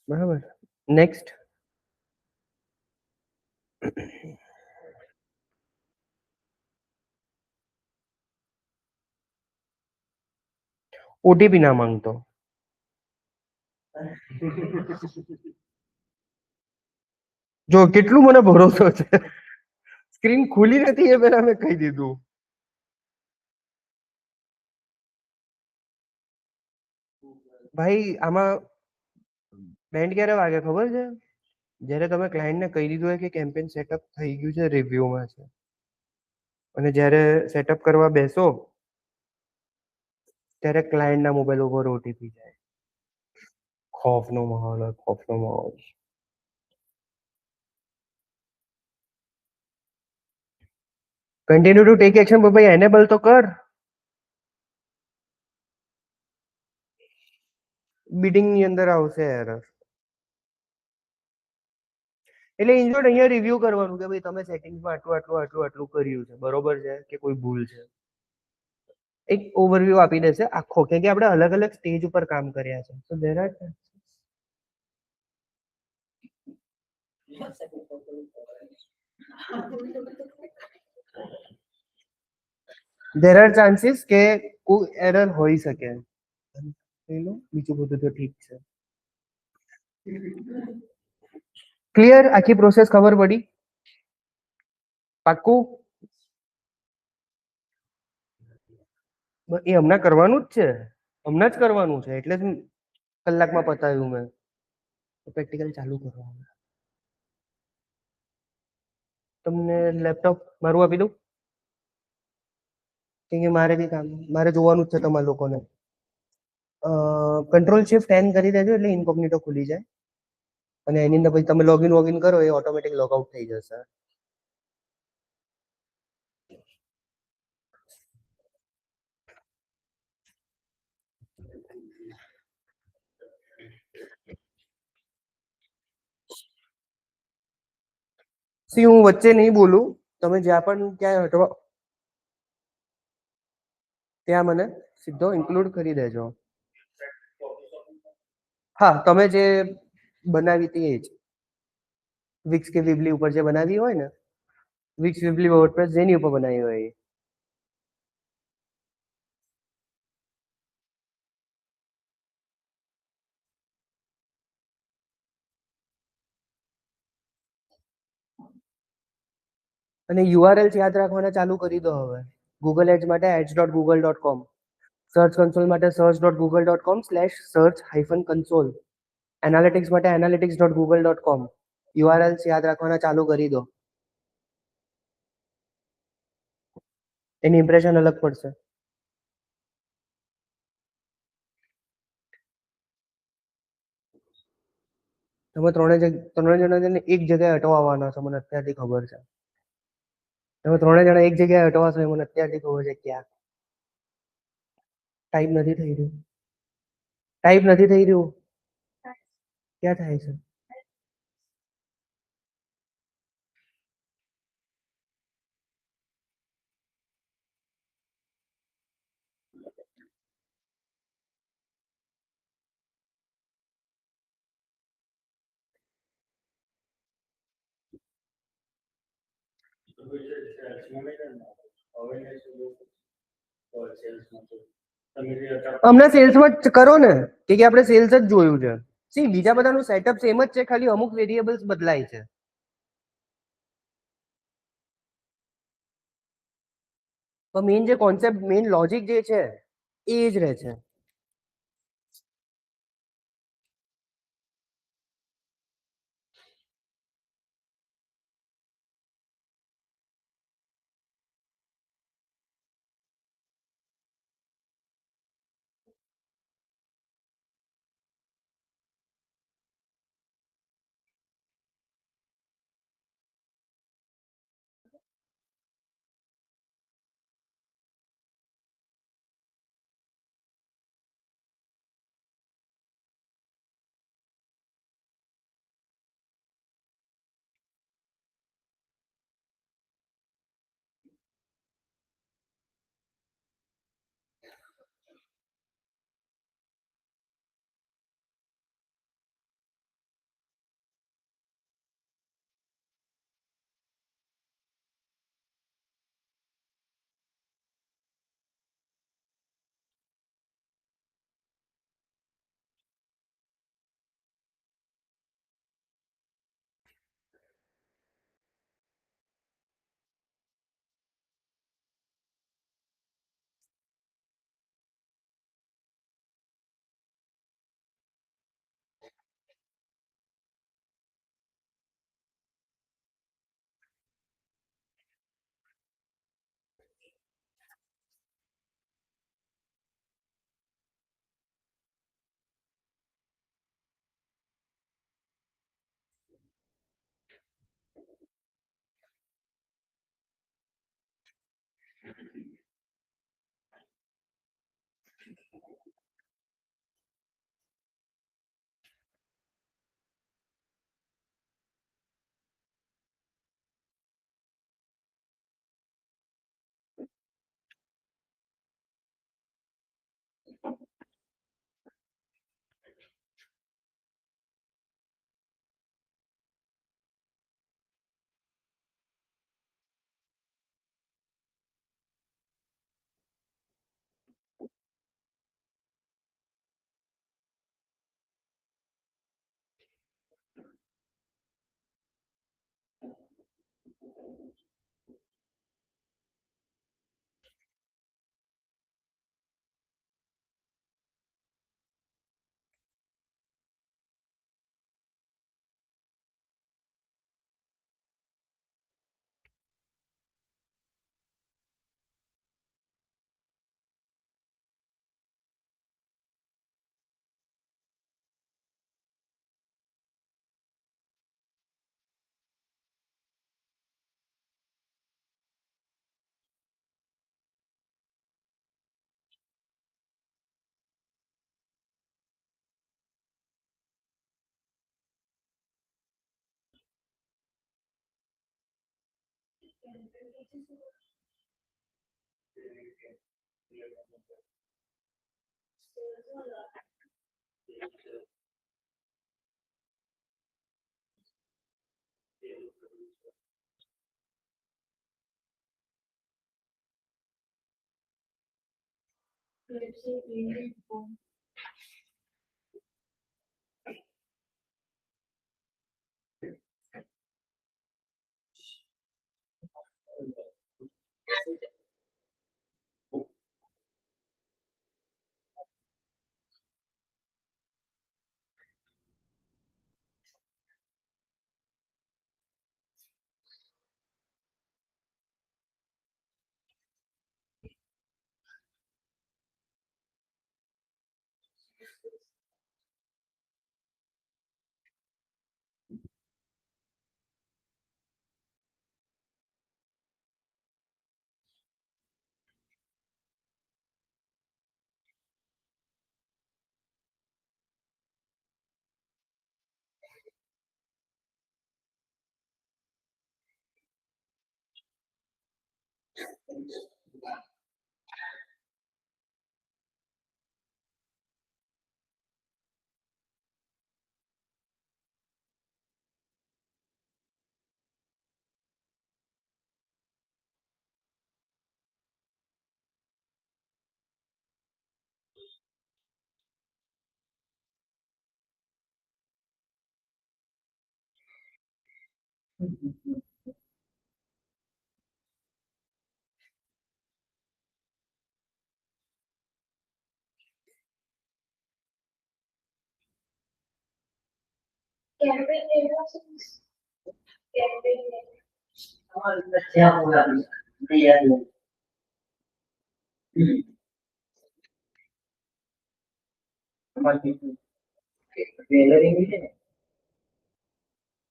बराबर, नेक्स्ट. ઓટીપી ના માંગતો. જો કેટલું મને ભરોસો છે, સ્ક્રીન ખુલી નથી એ પહેલા મેં કહી દીધું. ભાઈ આમાં બેન્ડ ક્યારે વાગે ખબર છે? જ્યારે તમે ક્લાયન્ટને કહી દીધું હોય કે કેમ્પેન સેટઅપ થઈ ગયું છે, રિવ્યુમાં છે, અને જ્યારે સેટઅપ કરવા બેસો ત્યારે ક્લાયન્ટના મોબાઈલ ઉપર ઓટીપી જાય. ખોફનો માહોલ હોય, ખોફનો માહોલ. કન્ટિન્યુ ટુ ટેક એક્શન, ભાઈ એનેબલ તો કર. બીડિંગ ની અંદર આવશે એરર. એટલે ઇનશોર્ટ અહીંયા રિવ્યુ કરવાનું કે ભાઈ તમે સેટિંગ્સમાં આટલું આટલું આટલું આટલું કર્યું છે, બરોબર છે કે કોઈ ભૂલ છે. એક ઓવરવ્યુ આપી દેશે આખો, કેમ કે આપણે અલગ અલગ સ્ટેજ ઉપર કામ કર્યા છે. સો there are chances કે કોઈ એરર હોઈ શકે. બીજું બધું તો ઠીક છે. ક્લિયર, આખી પ્રોસેસ ખબર પડી? પાક્કું? એ હમણાં કરવાનું જ છે, હમણાં જ કરવાનું છે, એટલે જ કલાકમાં પતાવ્યું મેં. પ્રેક્ટિકલ ચાલુ કરવાનું. તમને લેપટોપ મારું આપી દઉં? કેમ કે મારે બી કામ, મારે જોવાનું જ છે તમારા લોકોને. કંટ્રોલ શિફ્ટ એન કરી દેજો એટલે ઇન્કોગ્નિટો ખુલી જાય, અને એની અંદર પછી તમે લોગિન કરો એ ઓટોમેટિક લોગઆઉટ થઈ જશે. સી હું વચ્ચે નહીં બોલું, તમે જ્યાં પણ ક્યાંય હટવા ત્યાં મને સીધો ઇન્ક્લુડ કરી દેજો. હા, તમે જે બનાવી હતી એ જ વિક્સ કે વિબલી ઉપર જે બનાવી હોય ને, વિક્સ વિબલી વર્ડપ્રેસ જેની ઉપર બનાવી હોય એ. અને યુઆરએલ્સ યાદ રાખવાના ચાલુ કરી દો હવે. ગૂગલ એડ્સ માટે ads.google.com, સર્ચ કન્સોલ માટે search.google.com/search-console, એનાલિટિક્સ માટે analytics.google.com. યુઆરએલ્સ યાદ રાખવાના ચાલુ કરી દો. એની ઇમ્પ્રેશન અલગ પડશે. તમે ત્રણે જણા એક જગ્યાએ અટવાવાના છો, મને અત્યારથી ખબર છે. તમે ત્રણે જણા એક જગ્યાએ અટવાશો એ મને અત્યારથી ખબર છે. ક્યાં ટાઈપ નથી થઈ રહ્યું, ટાઈપ નથી થઈ રહ્યું. ક્યાં થાય છે? હમણાં સેલ્સમાં જ કરો ને, કે આપણે સેલ્સ જ જોયું છે. સી બીજા બધાનું સેટઅપ સેમ જ છે, ખાલી અમુક વેરિયેબલ્સ બદલાય છે. પણ મેઇન જે કોન્સેપ્ટ, મેઇન લોજિક જે છે એ જ રહે છે.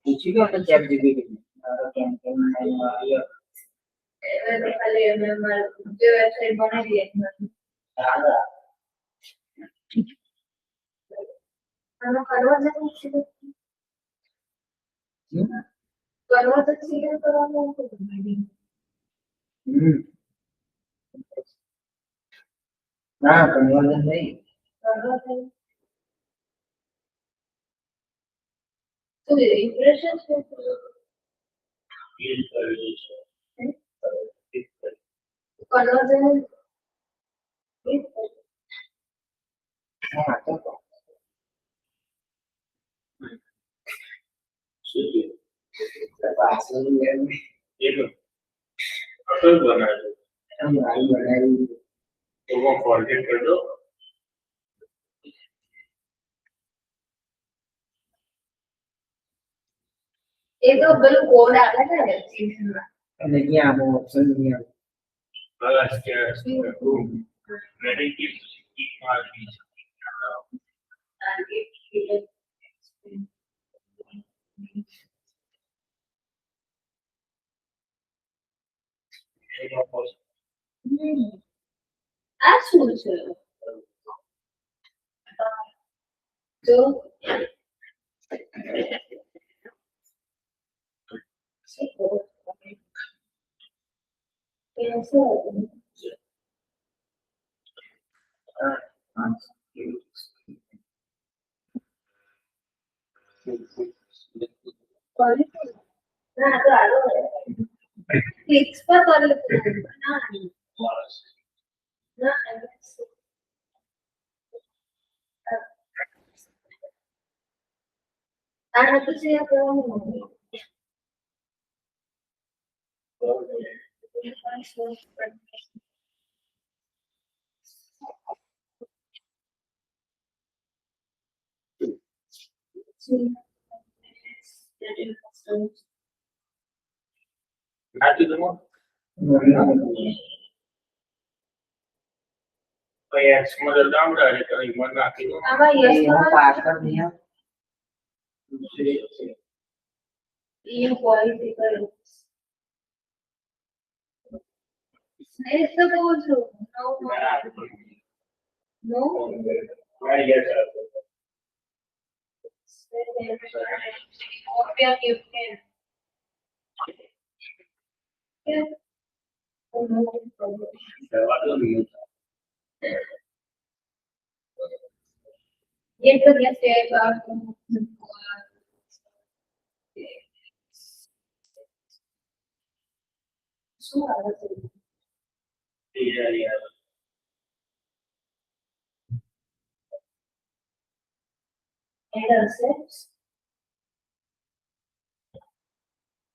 પૂછી લો તો ચેટ જીપીટી કેમ્પેન ના કન્વર્ઝન નહીં Field services. હા તો શું છે? પાછળ એક અસર બનાવે છે. બનાવી તો वो forget कर दो. એ તો પેલું કોડ આવે છે ને રજીસ્ટ્રેશનમાં. અને અહીંયા આમાં ઓપ્શન નહીં આવે बस क्या ready keep marking. આ શું છે? તો ના તો આલો ફિક્સ પર કરી ના ના આ તો છે કરવાનું નાખી દો ભાઈ એક્સ માં ગામડા છે તો ઈમન નાખી દો આમાં યસ એમાં પાછળ નહીં આવે એ પોલિસી કરો એ તો કહું છું નો દવા તો નહીં. ये तो जैसे શું આવે છે યાર એરર છે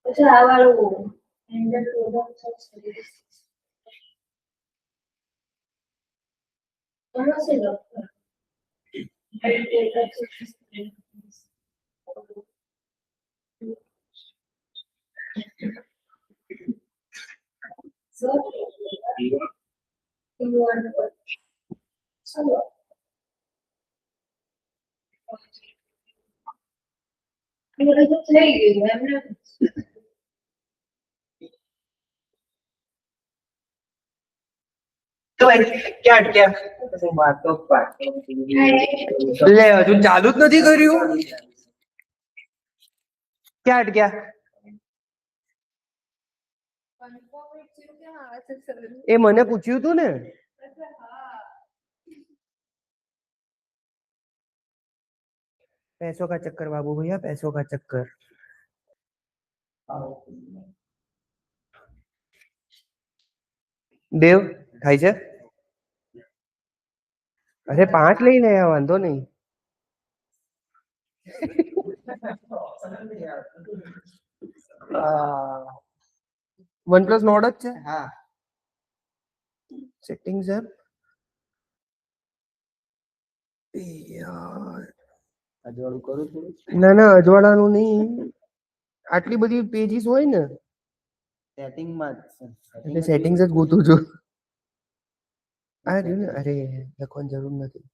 પછી આ વાળું એન્ડર પ્રોડક્ટ છે એનો છે ડોક્ટર થઈ ગયું એમને તો ક્યાં અટક્યા? વાતો લે હજુ ચાલુ જ નથી કર્યું. ક્યાં અટક્યા? એ મને પૂછ્યું તું ને. पैसों का चक्कर बाबू भैया, पैसों का चक्कर. देव થાય છે? અરે 5 લઈ લે, વાંધો નહીં. OnePlus નોટ જ છે. હા સેટિંગ્સ એપ યાર. અજવાળું કરું થોડું. ના ના અજવાળાનું નહીં, આટલી બધી પેજીસ હોય ને સેટિંગમાં એટલે સેટિંગ્સ જ ગોતું છું. આ રહ્યું ને, અરે લખવાની જરૂર નથી.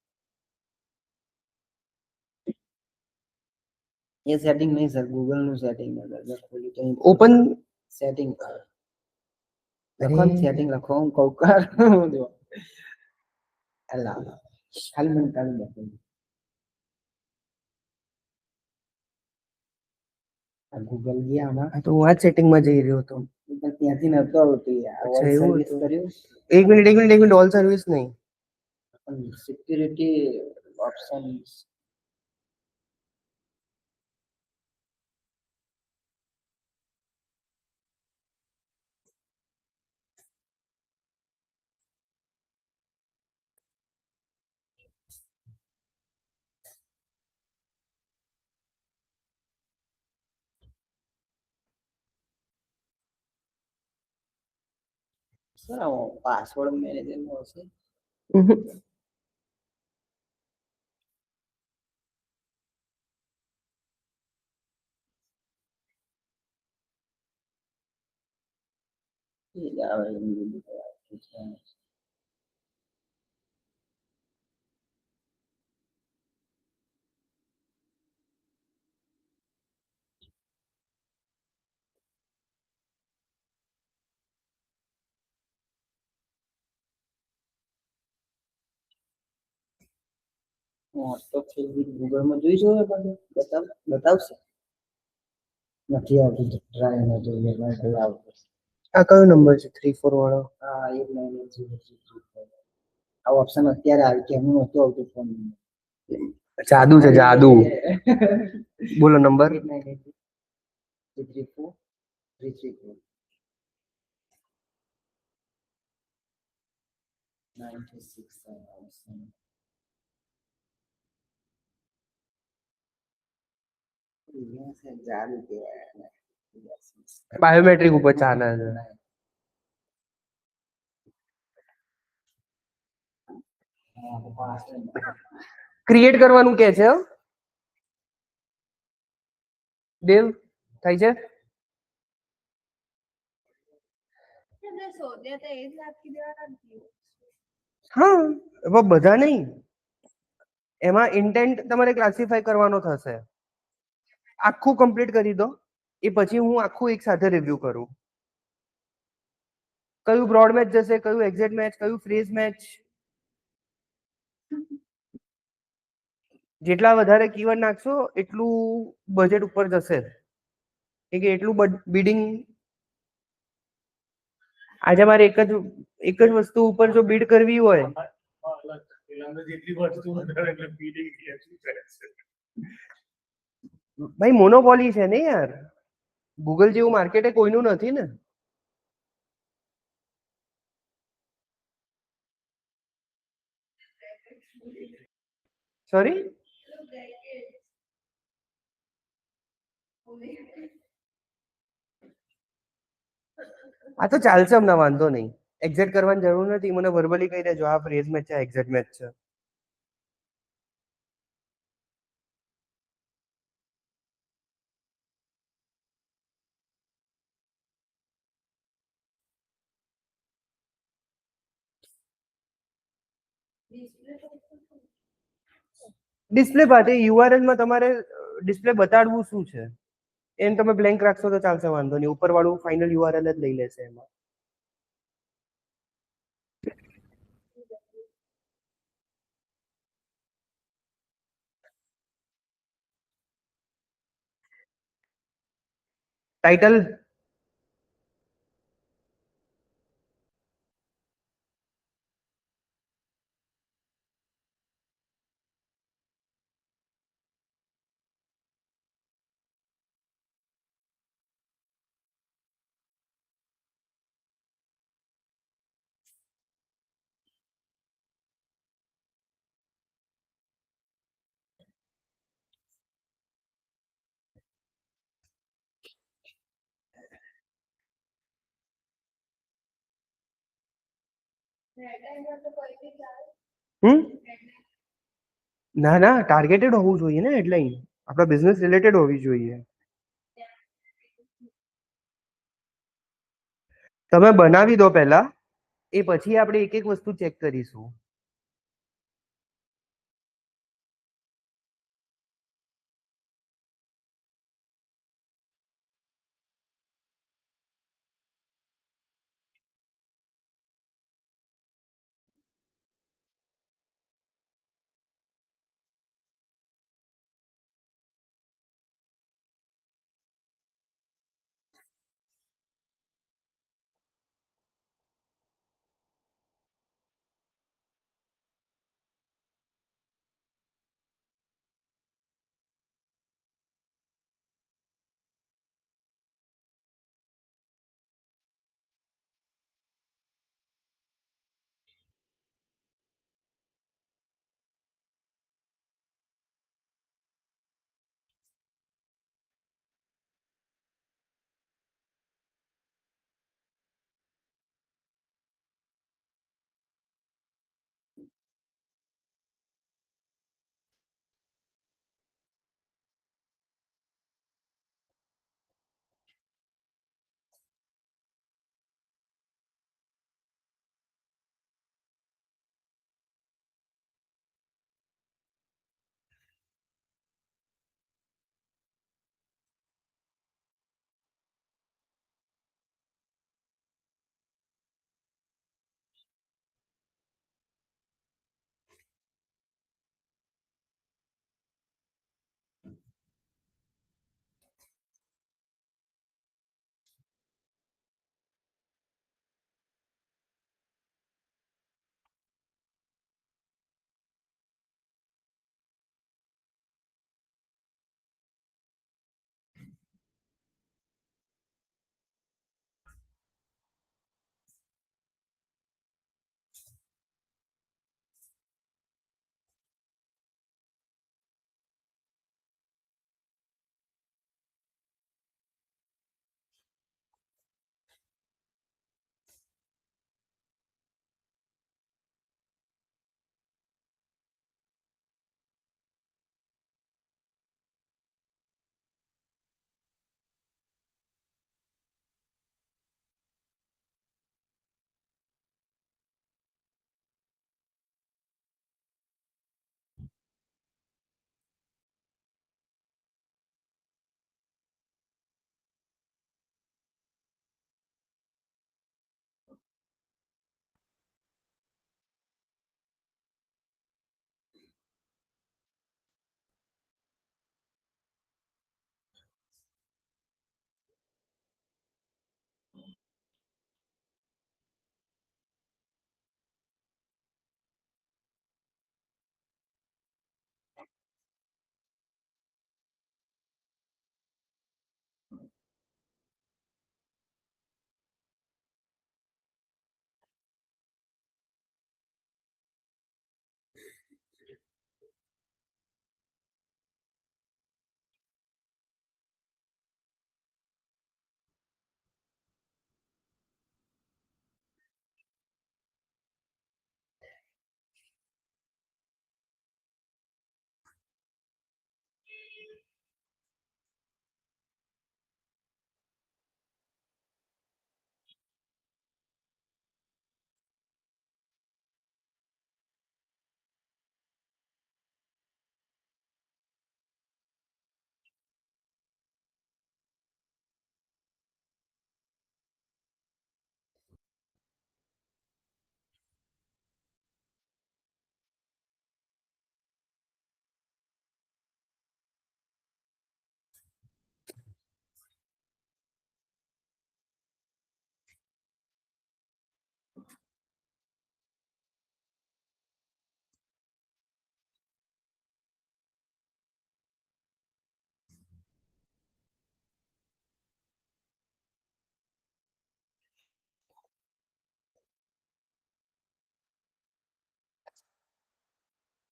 એ સેટિંગ નહીં સર, ગૂગલ નું સેટિંગ ખોલી ઓપન સેટિંગ લખો સેટિંગ લખો હું કહું કર જો અલા ખાલી મને કાઢી દે. આ ગૂગલ ગયા આમાં તો હું આ સેટિંગમાં જઈ રહ્યો હતો. પણ ત્યાંથી નતો આવતું યાર. અચ્છા, એવું સર્વિસ હતું. કર્યું એક મિનિટ ઓલ સર્વિસ નહીં. પણ સિક્યુરિટી ઓપ્શન્સ સર પાસવર્ડ મેનેજરમાં હશે. એ જ આવે એમ બધું છે. તો ફેસબુક ગૂગલમાં જોઈ જોવે બધું બતાવશે. નથી આવતું ટ્રાય ન જોઈએ એટલે આવતું. આ કયો નંબર છે? 34 વાળો. હા 8983. આ ઓપ્શન અત્યારે આવ્યું કે એમનું નતું આવતું ફોન. જાદુ છે જાદુ. બોલો નંબર. 8983 334 96 જાદુ કહેવાય. બાયોમેટ્રિક ઉપર ચાલે છે. ક્રિએટ કરવાનું કે છે દેવ, થાય છે? હા, એમાં બધા નહીં, એમાં ઇન્ટેન્ટ તમારે ક્લાસિફાઈ કરવાનો થશે. આખું કમ્પ્લીટ કરી દો, એ પછી હું આખું એક સાથે રિવ્યુ કરું. કયું બ્રોડ મેચ જશે, કયું એક્ઝેક્ટ મેચ, કયું ફ્રેઝ મેચ. જેટલા વધારે કીવર્ડ નાખશો એટલું બજેટ ઉપર જશે, કે એટલું બિડિંગ આજે મારે એક જ વસ્તુ ઉપર જો બીડ કરવી હોય અલગ પેલા જેટલી વસ્તુ વધારે એટલે ફીલિંગ શું કરે છે. ભાઈ મોનોપોલી છે ને યાર, ગૂગલ જેવું માર્કેટ એ કોઈનું નથી ને. સોરી, આ તો ચાલશે, અમને વાંધો નહીં. એક્ઝેક્ટ કરવાની જરૂર નથી, મને વર્બલી કહી દેજો આ ફ્રેઝ મેચ છે, એક્ઝેક્ટ મેચ છે. ડિસ્પ્લે પાસે યુઆરએલ માં તમારે ડિસ્પ્લે બતાડવું શું છે એને તમે બ્લેન્ક રાખશો તો ચાલશે, વાંધો નહીં. ઉપર વાળું ફાઇનલ યુઆરએલ જ લઈ લેશે એમાં. ટાઇટલ ના ના, ટાર્ગેટેડ હોવું જોઈએ ને હેડલાઇન, આપણા બિઝનેસ રિલેટેડ હોવી જોઈએ. તમે બનાવી દો પહેલા, એ પછી આપણે એક એક વસ્તુ ચેક કરીશું.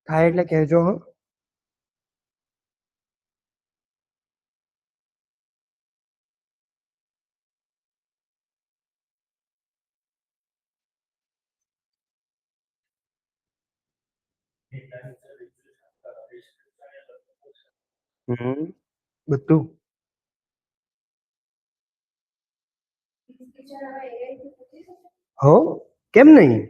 થાય એટલે કહેજો હો. બધું હો, કેમ નહીં?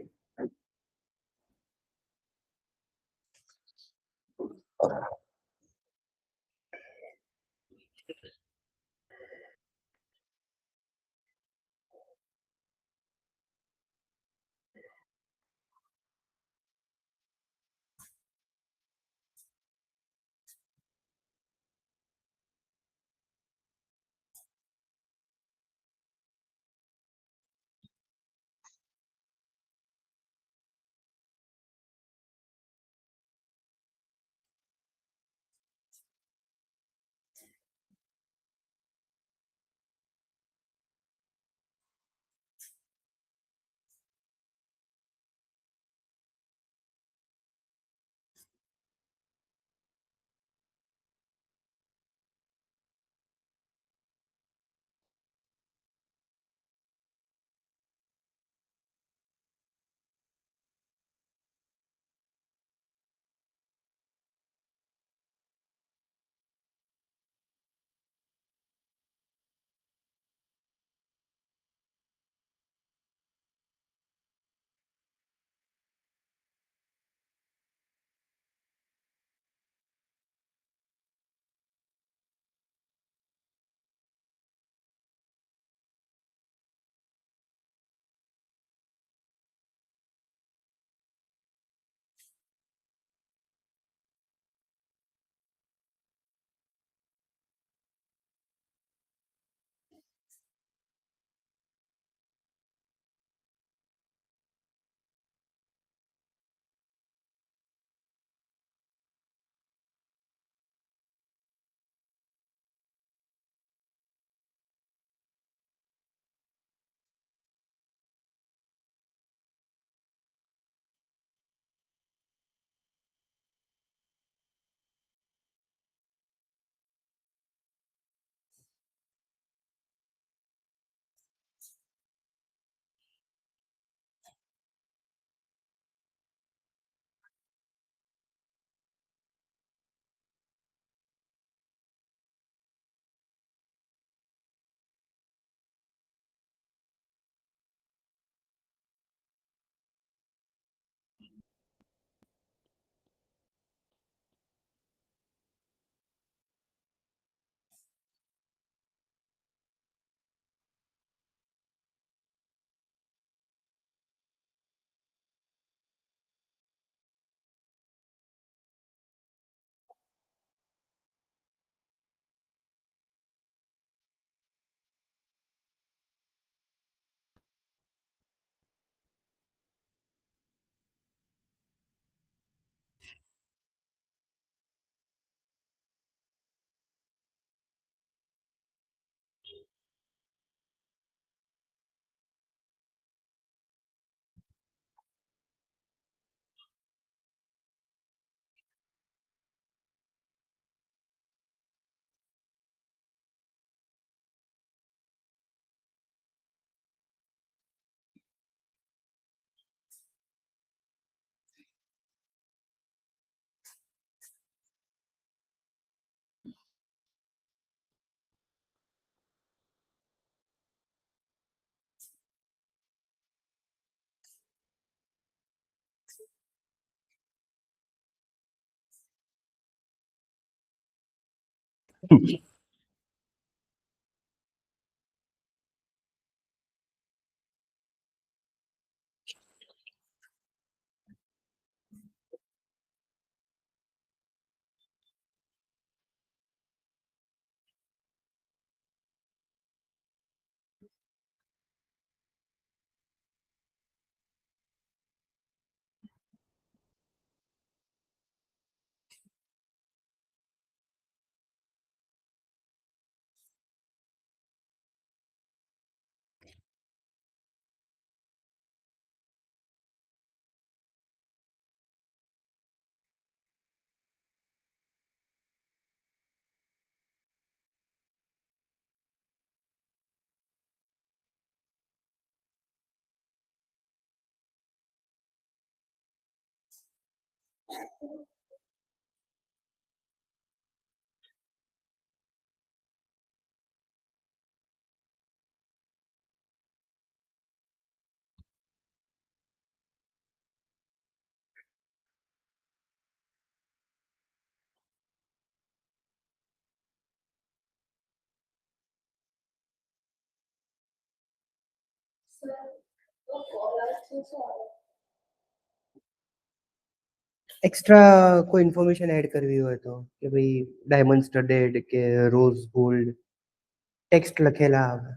એક્સ્ટ્રા કોઈ ઇન્ફોર્મેશન એડ કરવી હોય તો કે ભાઈ ડાયમંડ સ્ટડેડ કે રોઝ ગોલ્ડ ટેક્સ્ટ લખેલા આવે.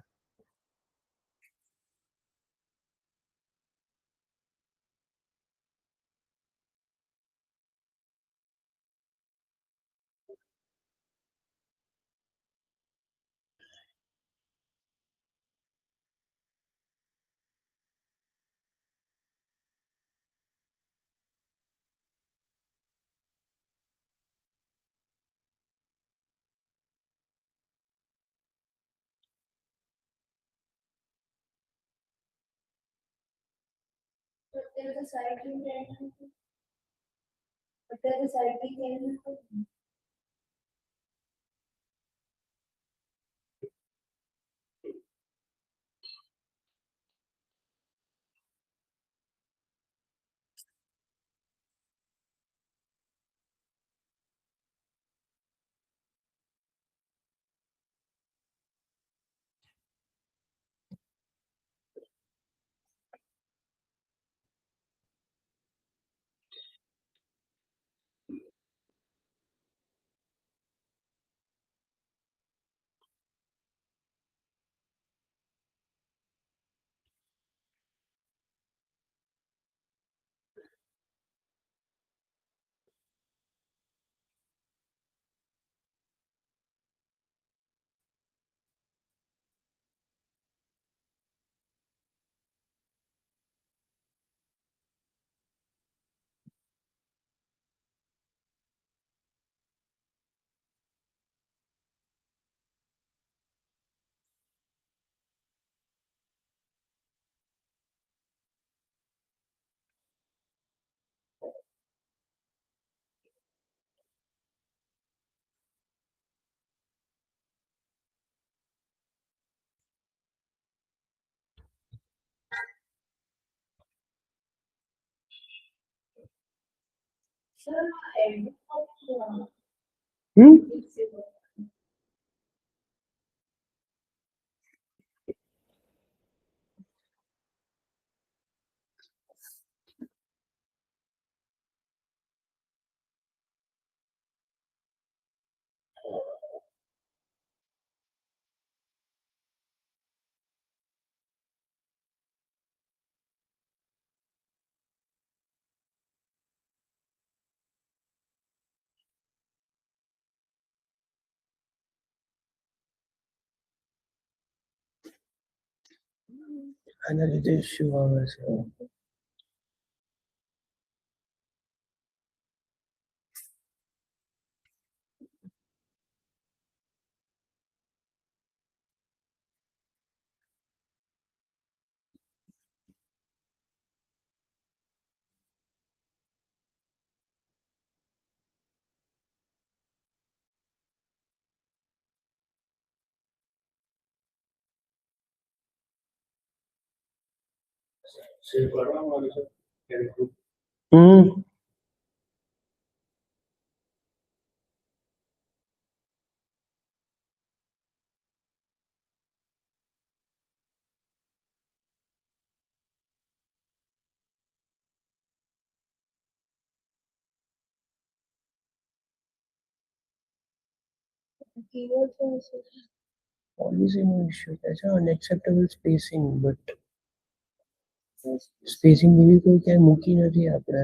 આના લીધે શું આવે છે? સેવ કરવામાં આવે છે કેલ્ક્યુલ. પોલિસીનો ઇશ્યુ કે છે અનએક્સેપ્ટેબલ સ્પેસિંગ, બટ સ્પેસિંગ એવી કોઈ ક્યાંય મૂકી નથી આપણે.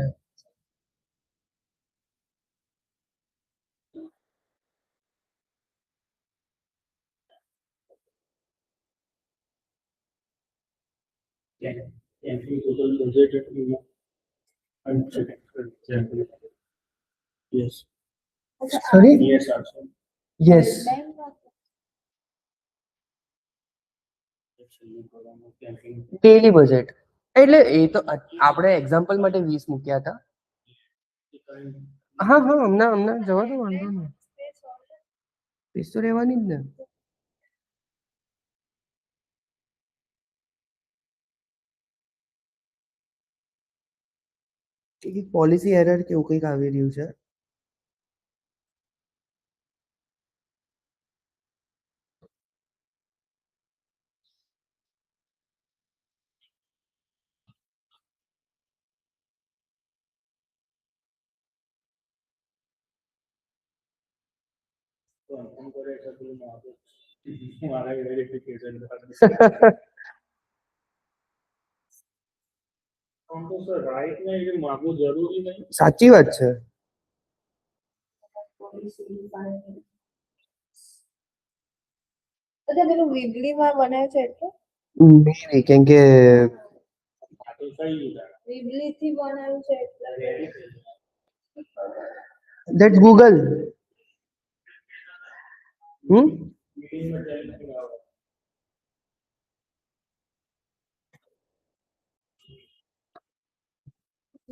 એની ટોટલ બજેટ એટલું uncheck. Yes. Sorry? Yes આલ્સો. Yes. Daily budget એટલે એ તો આપણે એક્ઝામ્પલ માટે 20 મૂક્યા હતા. હા હા હમણાં જવા દો, વાંધો નહીં. ફીસ તો રહેવાની જ ને. પોલિસી એરર કેવું કંઈક આવી રહ્યું છે. કન્ફર્મ કરે છે પેલું મારા વેરિફિકેશન આમ તો સર રાઈટ ને એ માગવું જરૂરી નહીં. સાચી વાત છે. પેલું વીજળીમાં બનાવે છે એટલે મેબી કેમ કે આ તો કઈ લીધા વીજળીથી બનાવ્યું છે એટલે ધેટ્સ ગૂગલ. મીટિંગમાં જઈને આવે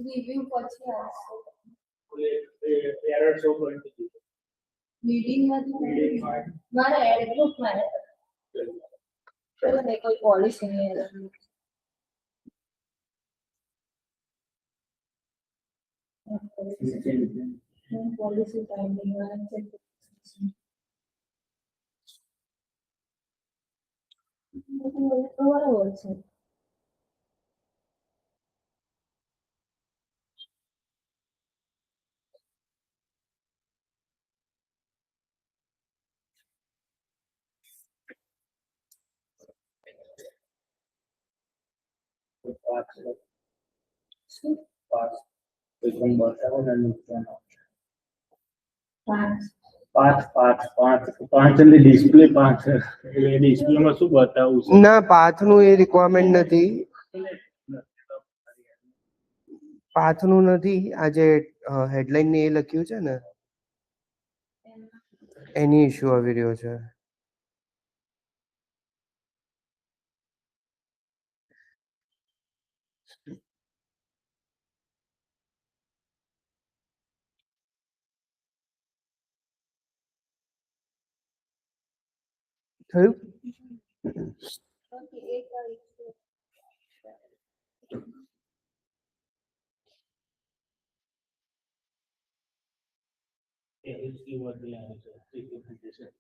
રિવ્યુ પછી આવશે એરર શો કરી દીધી મીટિંગમાં મીટિંગમાં મારા એડ ગ્રુપમાં ચલો ને કોઈ પોલિસી નહીં પોલિસી ટાઈમિંગ બરાબર છે. પાસ એકદમ બતાવો ને નુકસાન પાંચ પાંચ ની ડિસ્પ્લે 5 એટલે ડિસ્પ્લે માં શું બતાવું છે ના પાથનું એ રિક્વાયરમેન્ટ નથી. પાથનું નથી. આ જે હેડલાઇન ને એ લખ્યું છે ને એની ઇશ્યુ આવી રહ્યો છે. થયું? ઓકે એક ડિસ્પ્લે બદલી આવે છે સિગ્નિફિકેશન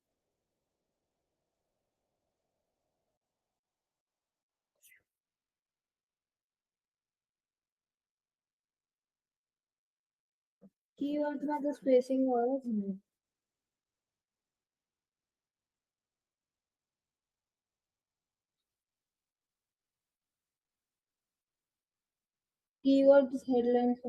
કીવર્ડમાં તો સ્પેસિંગ હોય જ ને કીવર્ડ હેડલાઇન્સ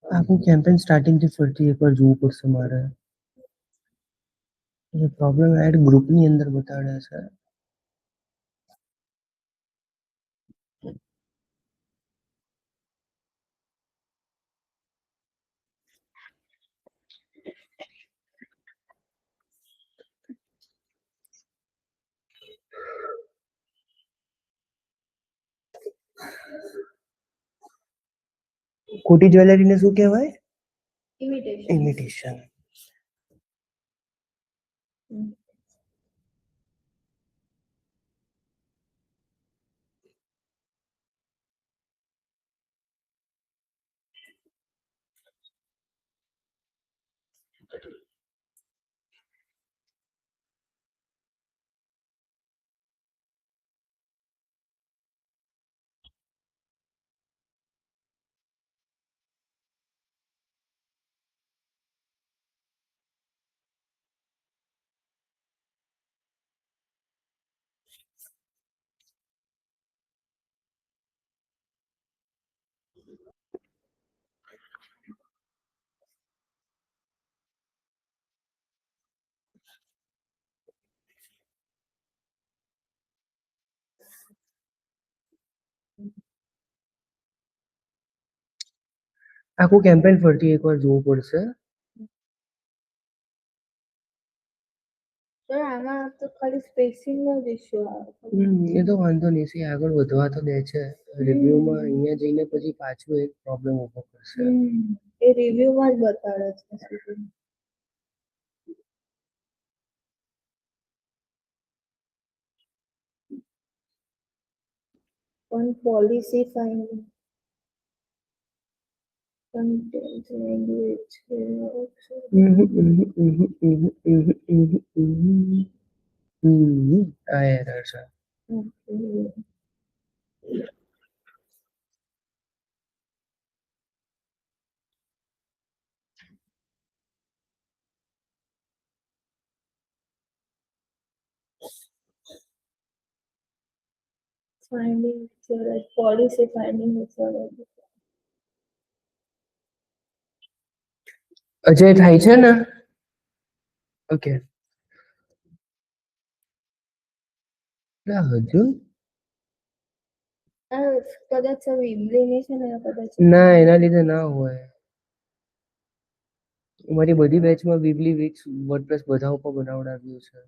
આખું કેમ્પેન સ્ટાર્ટિંગ થી ફરતી એકવાર જોવું પડશે મારે. પ્રોબ્લેમ એડ ગ્રુપની અંદર બતાડે છે. ખોટી જ્વેલરીને શું કહેવાય? Imitation. ઇમિટેશન. આખું કેમ્પેન ફરતી એકવાર જોવું પડશે. સર આમાં તો ખાલી સ્પેસિંગ નો જ ઇશ્યુ આવે. એ તો વાંધો નહીં, સી આગળ વધવા તો દે છે. રિવ્યુમાં અહીંયા જઈને પછી પાછું એક પ્રોબ્લેમ ઊભો કરશે. એ રિવ્યુમાં જ બતાડે છે સીધું. પણ પોલિસી ફાઇન્ડિંગ કન્ટેન્ટ લેંગ્વેજ આ એરર છે. ફાઇન્ડિંગ પોલિસી ફાઇન્ડિંગ અજય થાય છે ને? ઓકે. હજુ કદાચ વિમલીની છે ને કદાચ ના, એના લીધે ના હોય. મારી બધી બેચમાં વિબલી વિક્સ વર્ડપ્રેસ બધા ઉપર બનાવડાવ્યું છે.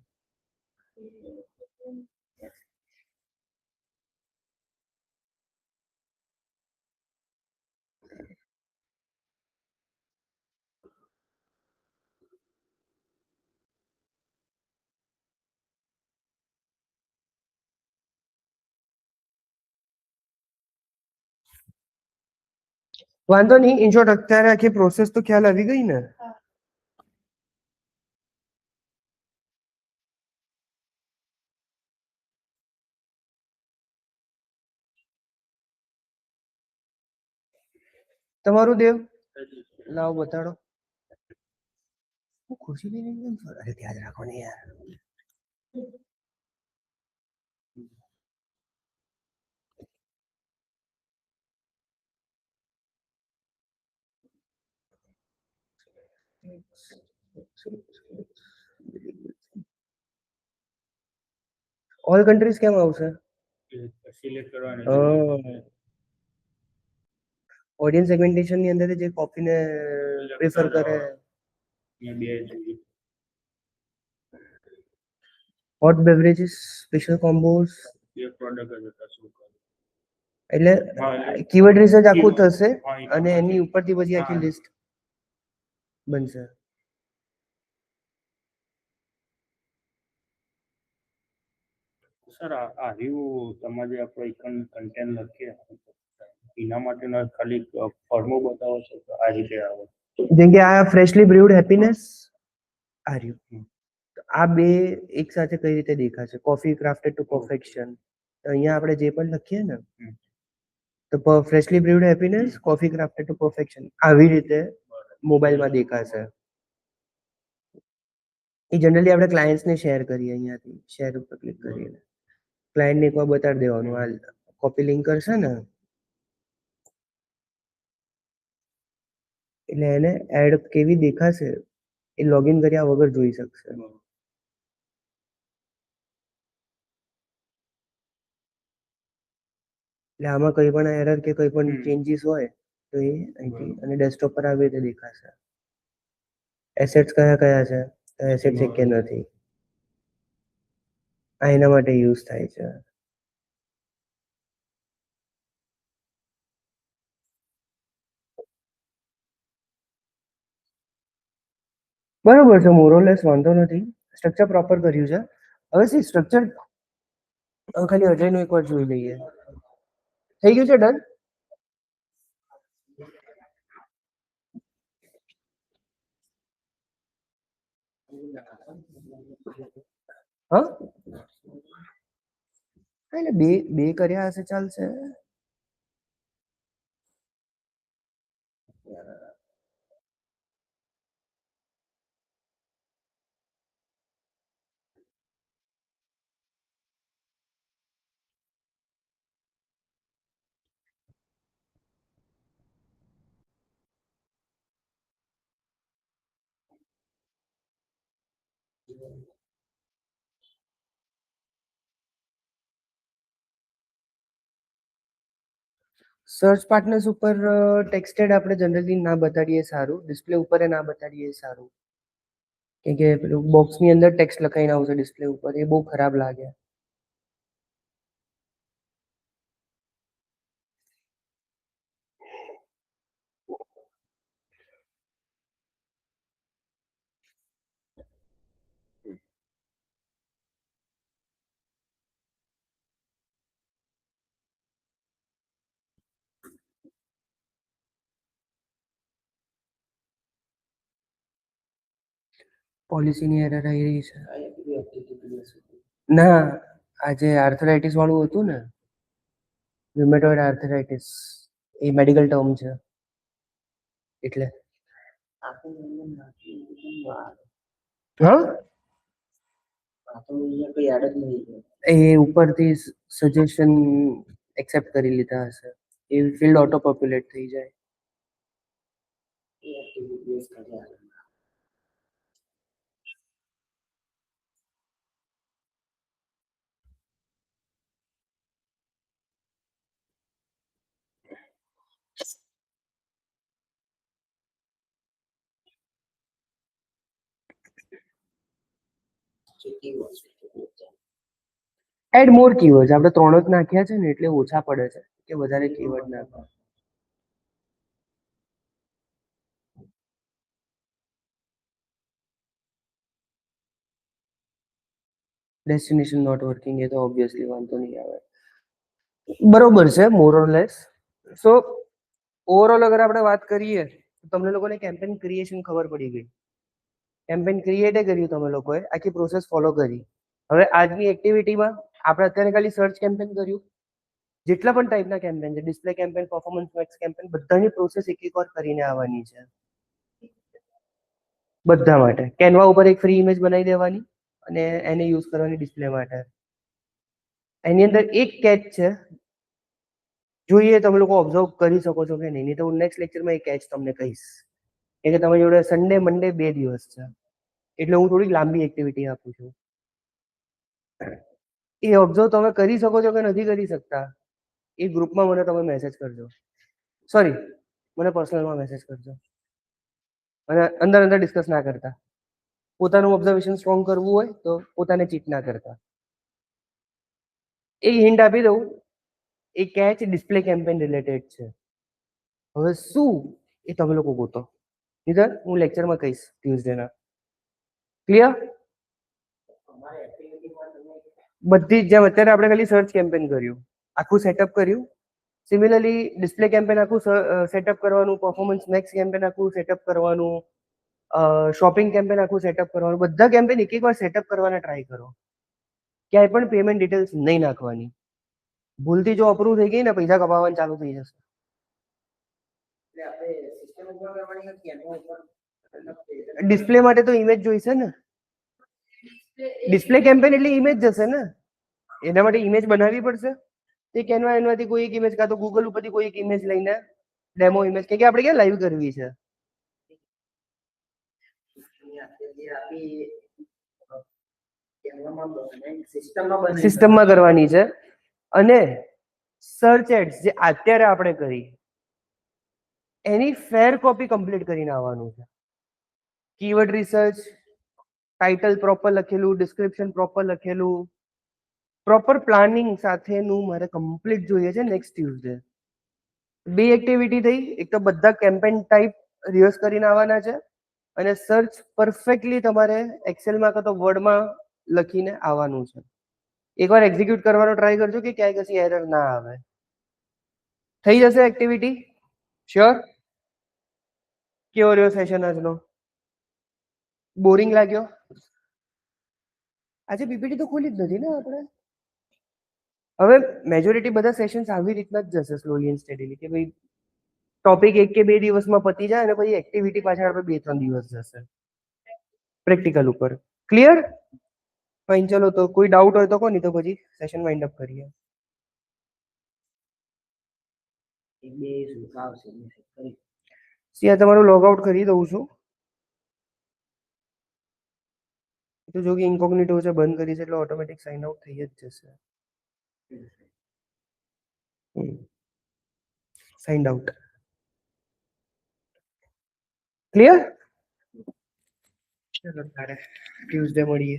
વાંધો નહીં, ઇન શોર્ટ અત્યારે આખી પ્રોસેસ તો ખ્યાલ આવી ગઈ ને? તમારું દેવ લાવો બતાડો. ખુરશી લઈને કેમ ફરે? અરે યાદ રાખો ને યાર. ઓલ કન્ટ્રીઝ કેમ આવશે? સિલેક્ટ કરવાની. ઓડિયન્સ સેગમેન્ટેશન ની અંદર જે કોફીને પ્રેફર કરે. અહીંયા બે જોઈએ. હોટ બેવરેજીસ, સ્પેશિયલ કોમ્બોઝ, બે પ્રોડક્ટ જ હતા શું કરું. એટલે કીવર્ડ રિસર્ચ આખું થશે અને એની ઉપરથી પછી આખી લિસ્ટ બનશે. સર આ રહ્યું તમારે આપણે કન્ટેન્ટ લખીએ એના માટેના ખાલી ફોર્મો બતાવો છો તો આ રીતે આવે. જેમ કે આ ફ્રેશલી બ્રીવડ હેપીનેસ આ રહ્યું. આ બે એક સાથે કઈ રીતે દેખાશે? Coffee crafted to perfection. અહીંયા આપણે જે પણ લખીએ ને તો freshly brewed happiness, coffee crafted to perfection આવી રીતે મોબાઈલમાં દેખાશે. એ જનરલી આપણે ક્લાયન્ટ્સને શેર કરીએ અહીંયાથી શેર ઉપર ક્લિક કરીને ક્લાયન્ટને એકવાર બતાડી દેવાનું. આ કોપી લિંક કરશે ને એટલે એને એડ કેવી દેખાશે એ લોગિન કર્યા વગર જોઈ શકશે. એટલે આમાં કોઈ પણ એરર કે કોઈ પણ હમ. ચેન્જીસ હોય તો એ અહીંથી બરોબર. અને ડેસ્કટોપ પર આવી રીતે દેખાશે. એસેટ્સ કયા કયા છે તો એસેટ છે કે નથી આ એના માટે યુઝ થાય છે. બરોબર છે, મોરલેસ વાંધો નથી. સ્ટ્રક્ચર પ્રોપર કર્યું છે. હવે સી સ્ટ્રક્ચર ખાલી અજયનું એકવાર જોઈ લઈએ. થઈ ગયું છે ડન? હા એટલે બે બે કર્યા હશે ચાલશે. સર્ચ પાર્ટનર્સ ઉપર ટેક્સ્ટેડ આપણે જનરલી ના બતાડીએ સારું, ડિસ્પ્લે ઉપર ના બતાડીએ સારું. કેમ કે પેલું બોક્સની અંદર ટેક્સ્ટ લખાઈને આવશે ડિસ્પ્લે ઉપર, એ બહુ ખરાબ લાગે. પોલિસીની એરર આવી રહી છે. ના, આજે આર્થરાઇટિસ વાળું હતું ને, રુમેટોઇડ આર્થરાઇટિસ, એ મેડિકલ ટર્મ છે એટલે. હા એ ઉપરથી સજેશન એક્સેપ્ટ કરી લીધા હશે. એ ફિલ્ડ ઓટો પોપ્યુલેટ થઈ જાય. એડ મોર કીવર્ડ્સ. આપણે 3 જ નાખ્યા છે ને એટલે ઓછા પડે છે કે વધારે કીવર્ડ નાખો. ડેસ્ટિનેશન નોટ વર્કિંગ એ તો ઓબ્વિયસલી વાંધો નહીં આવે. બરોબર છે મોર ઓર લેસ. સો ઓવરઓલ અગર આપણે વાત કરીએ તો તમને લોકોને કેમ્પેન ક્રિએશન ખબર પડી ગઈ. કેમ્પેન ક્રિએટ કર્યું તમે લોકોએ, આખી પ્રોસેસ ફોલો કરી. હવે આજની એક્ટિવિટીમાં આપણે અત્યારે ખાલી સર્ચ કેમ્પેન કર્યું. જેટલા પણ ટાઈપના કેમ્પેન છે, display campaign, performance max campaign, બધાની પ્રોસેસ એક એક વાર કરીને આવવાની છે બધા માટે. કેનવા ઉપર એક ફ્રી ઇમેજ બનાવી દેવાની અને એને યુઝ કરવાની ડિસ્પ્લે માટે. એની અંદર એક કેચ છે, જોઈએ તમે લોકો ઓબ્ઝર્વ કરી શકો છો કે નહીં તો હું નેક્સ્ટ લેક્ચરમાં એક કેચ તમને કહીશ. કે તમારી જોડે સન્ડે મંડે 2 દિવસ છે એટલે હું થોડીક લાંબી એક્ટિવિટી આપું છું. એ ઓબ્ઝર્વ તમે કરી શકો છો કે નથી કરી શકતા એ ગ્રુપમાં મને તમે મેસેજ કરજો. સોરી, મને પર્સનલમાં મેસેજ કરજો. અને અંદર અંદર ડિસ્કસ ના કરતા. પોતાનું ઓબ્ઝર્વેશન સ્ટ્રોંગ કરવું હોય તો પોતાને ચીટ ના કરતા. એ હિન્ટ આપી દઉં, એ કેચ ડિસ્પ્લે કેમ્પેન રિલેટેડ છે. હવે શું એ તમે લોકો ગોતો, નીધર હું લેક્ચરમાં કહીશ ટ્યુઝડેના. ક્લિયર? બધી જ જેમ અત્યારે આપણે ખાલી સર્ચ કેમ્પેન કર્યું, આખું સેટઅપ કર્યું. સિમિલરલી ડિસ્પ્લે કેમ્પેન આખું સેટઅપ કરવાનું, પરફોર્મન્સ મેક્સ કેમ્પેન આખું સેટઅપ કરવાનું, શોપિંગ કેમ્પેન આખું સેટઅપ કરવાનું. બધા કેમ્પેન એક એક વાર સેટઅપ કરવાના ટ્રાય કરો. ક્યાંય પણ પેમેન્ટ ડિટેલ્સ નહીં નાખવાની. ભૂલથી જો અપ્રૂવ થઈ ગઈ ને પૈસા કપાવવાનું ચાલુ થઈ જશે. ડિસ્પ્લે માટે તો ઇમેજ જોઈશે ને. ડિસ્પ્લે કેમ્પેન એટલે ઇમેજ જશે ને, એના માટે ઇમેજ બનાવવી પડશે. તે કેનવા એનવાથી કોઈ એક ઇમેજ કાં તો ગૂગલ ઉપરથી કોઈ એક ઇમેજ લઈને ડેમો ઇમેજ કે આપણે ક્યાં લાઈવ કરવી છે સિસ્ટમમાં કરવાની છે. અને સર્ચ એડ્સ જે અત્યારે આપણે કરી એની ફેર કોપી કમ્પ્લીટ કરીને આવવાનું છે. કીવર્ડ રિસર્ચ, ટાઇટલ પ્રોપર લખેલું, ડિસ્ક્રિપ્શન પ્રોપર લખેલું, પ્રોપર પ્લાનિંગ સાથેનું મારે કમ્પ્લીટ જોઈએ છે નેક્સ્ટ ટ્યુઝડે. 2 એક્ટિવિટી થઈ. એક તો બધા કેમ્પેન ટાઈપ રિહર્સ કરીને આવવાના છે અને સર્ચ પરફેક્ટલી તમારે એક્સેલમાં કાં તો વર્ડમાં લખીને આવવાનું છે. એકવાર એક્ઝિક્યુટ કરવાનો ટ્રાય કરજો કે ક્યાંય કશી એરર ના આવે. થઈ જશે એક્ટિવિટી? શ્યોર? કેવો રહ્યો સેશન આજનો? બોરિંગ લાગ્યો? આજે પીપીટી તો ખોલી જ નથી ને આપણે. હવે મેજોરિટી બધા સેશન્સ આવી રીતના જ જશે સ્લોલી એન્ડ સ્ટેડીલી કે ભાઈ ટોપિક 1 કે 2 દિવસમાં પતી જાય અને પછી એક્ટિવિટી પાછળ આપણે 2-3 દિવસ જશે પ્રેક્ટિકલ ઉપર. ક્લિયર? ફાઇન. ચલો તો કોઈ ડાઉટ હોય તો કહો, નહીં તો પછી સેશન વાઇન્ડ અપ કરીએ. એક બે શું આવશે મેસેજ કરી સિયા તમારું લોગ આઉટ કરી દઉં છું. તો જો કે ઇન્કોગ્નિટો છે બંધ કરી છે એટલે ઓટોમેટિક સાઇન આઉટ થઈ જ જશે. Signed out. ક્લિયર? ચલો તારે ટ્યુઝડે મળીએ.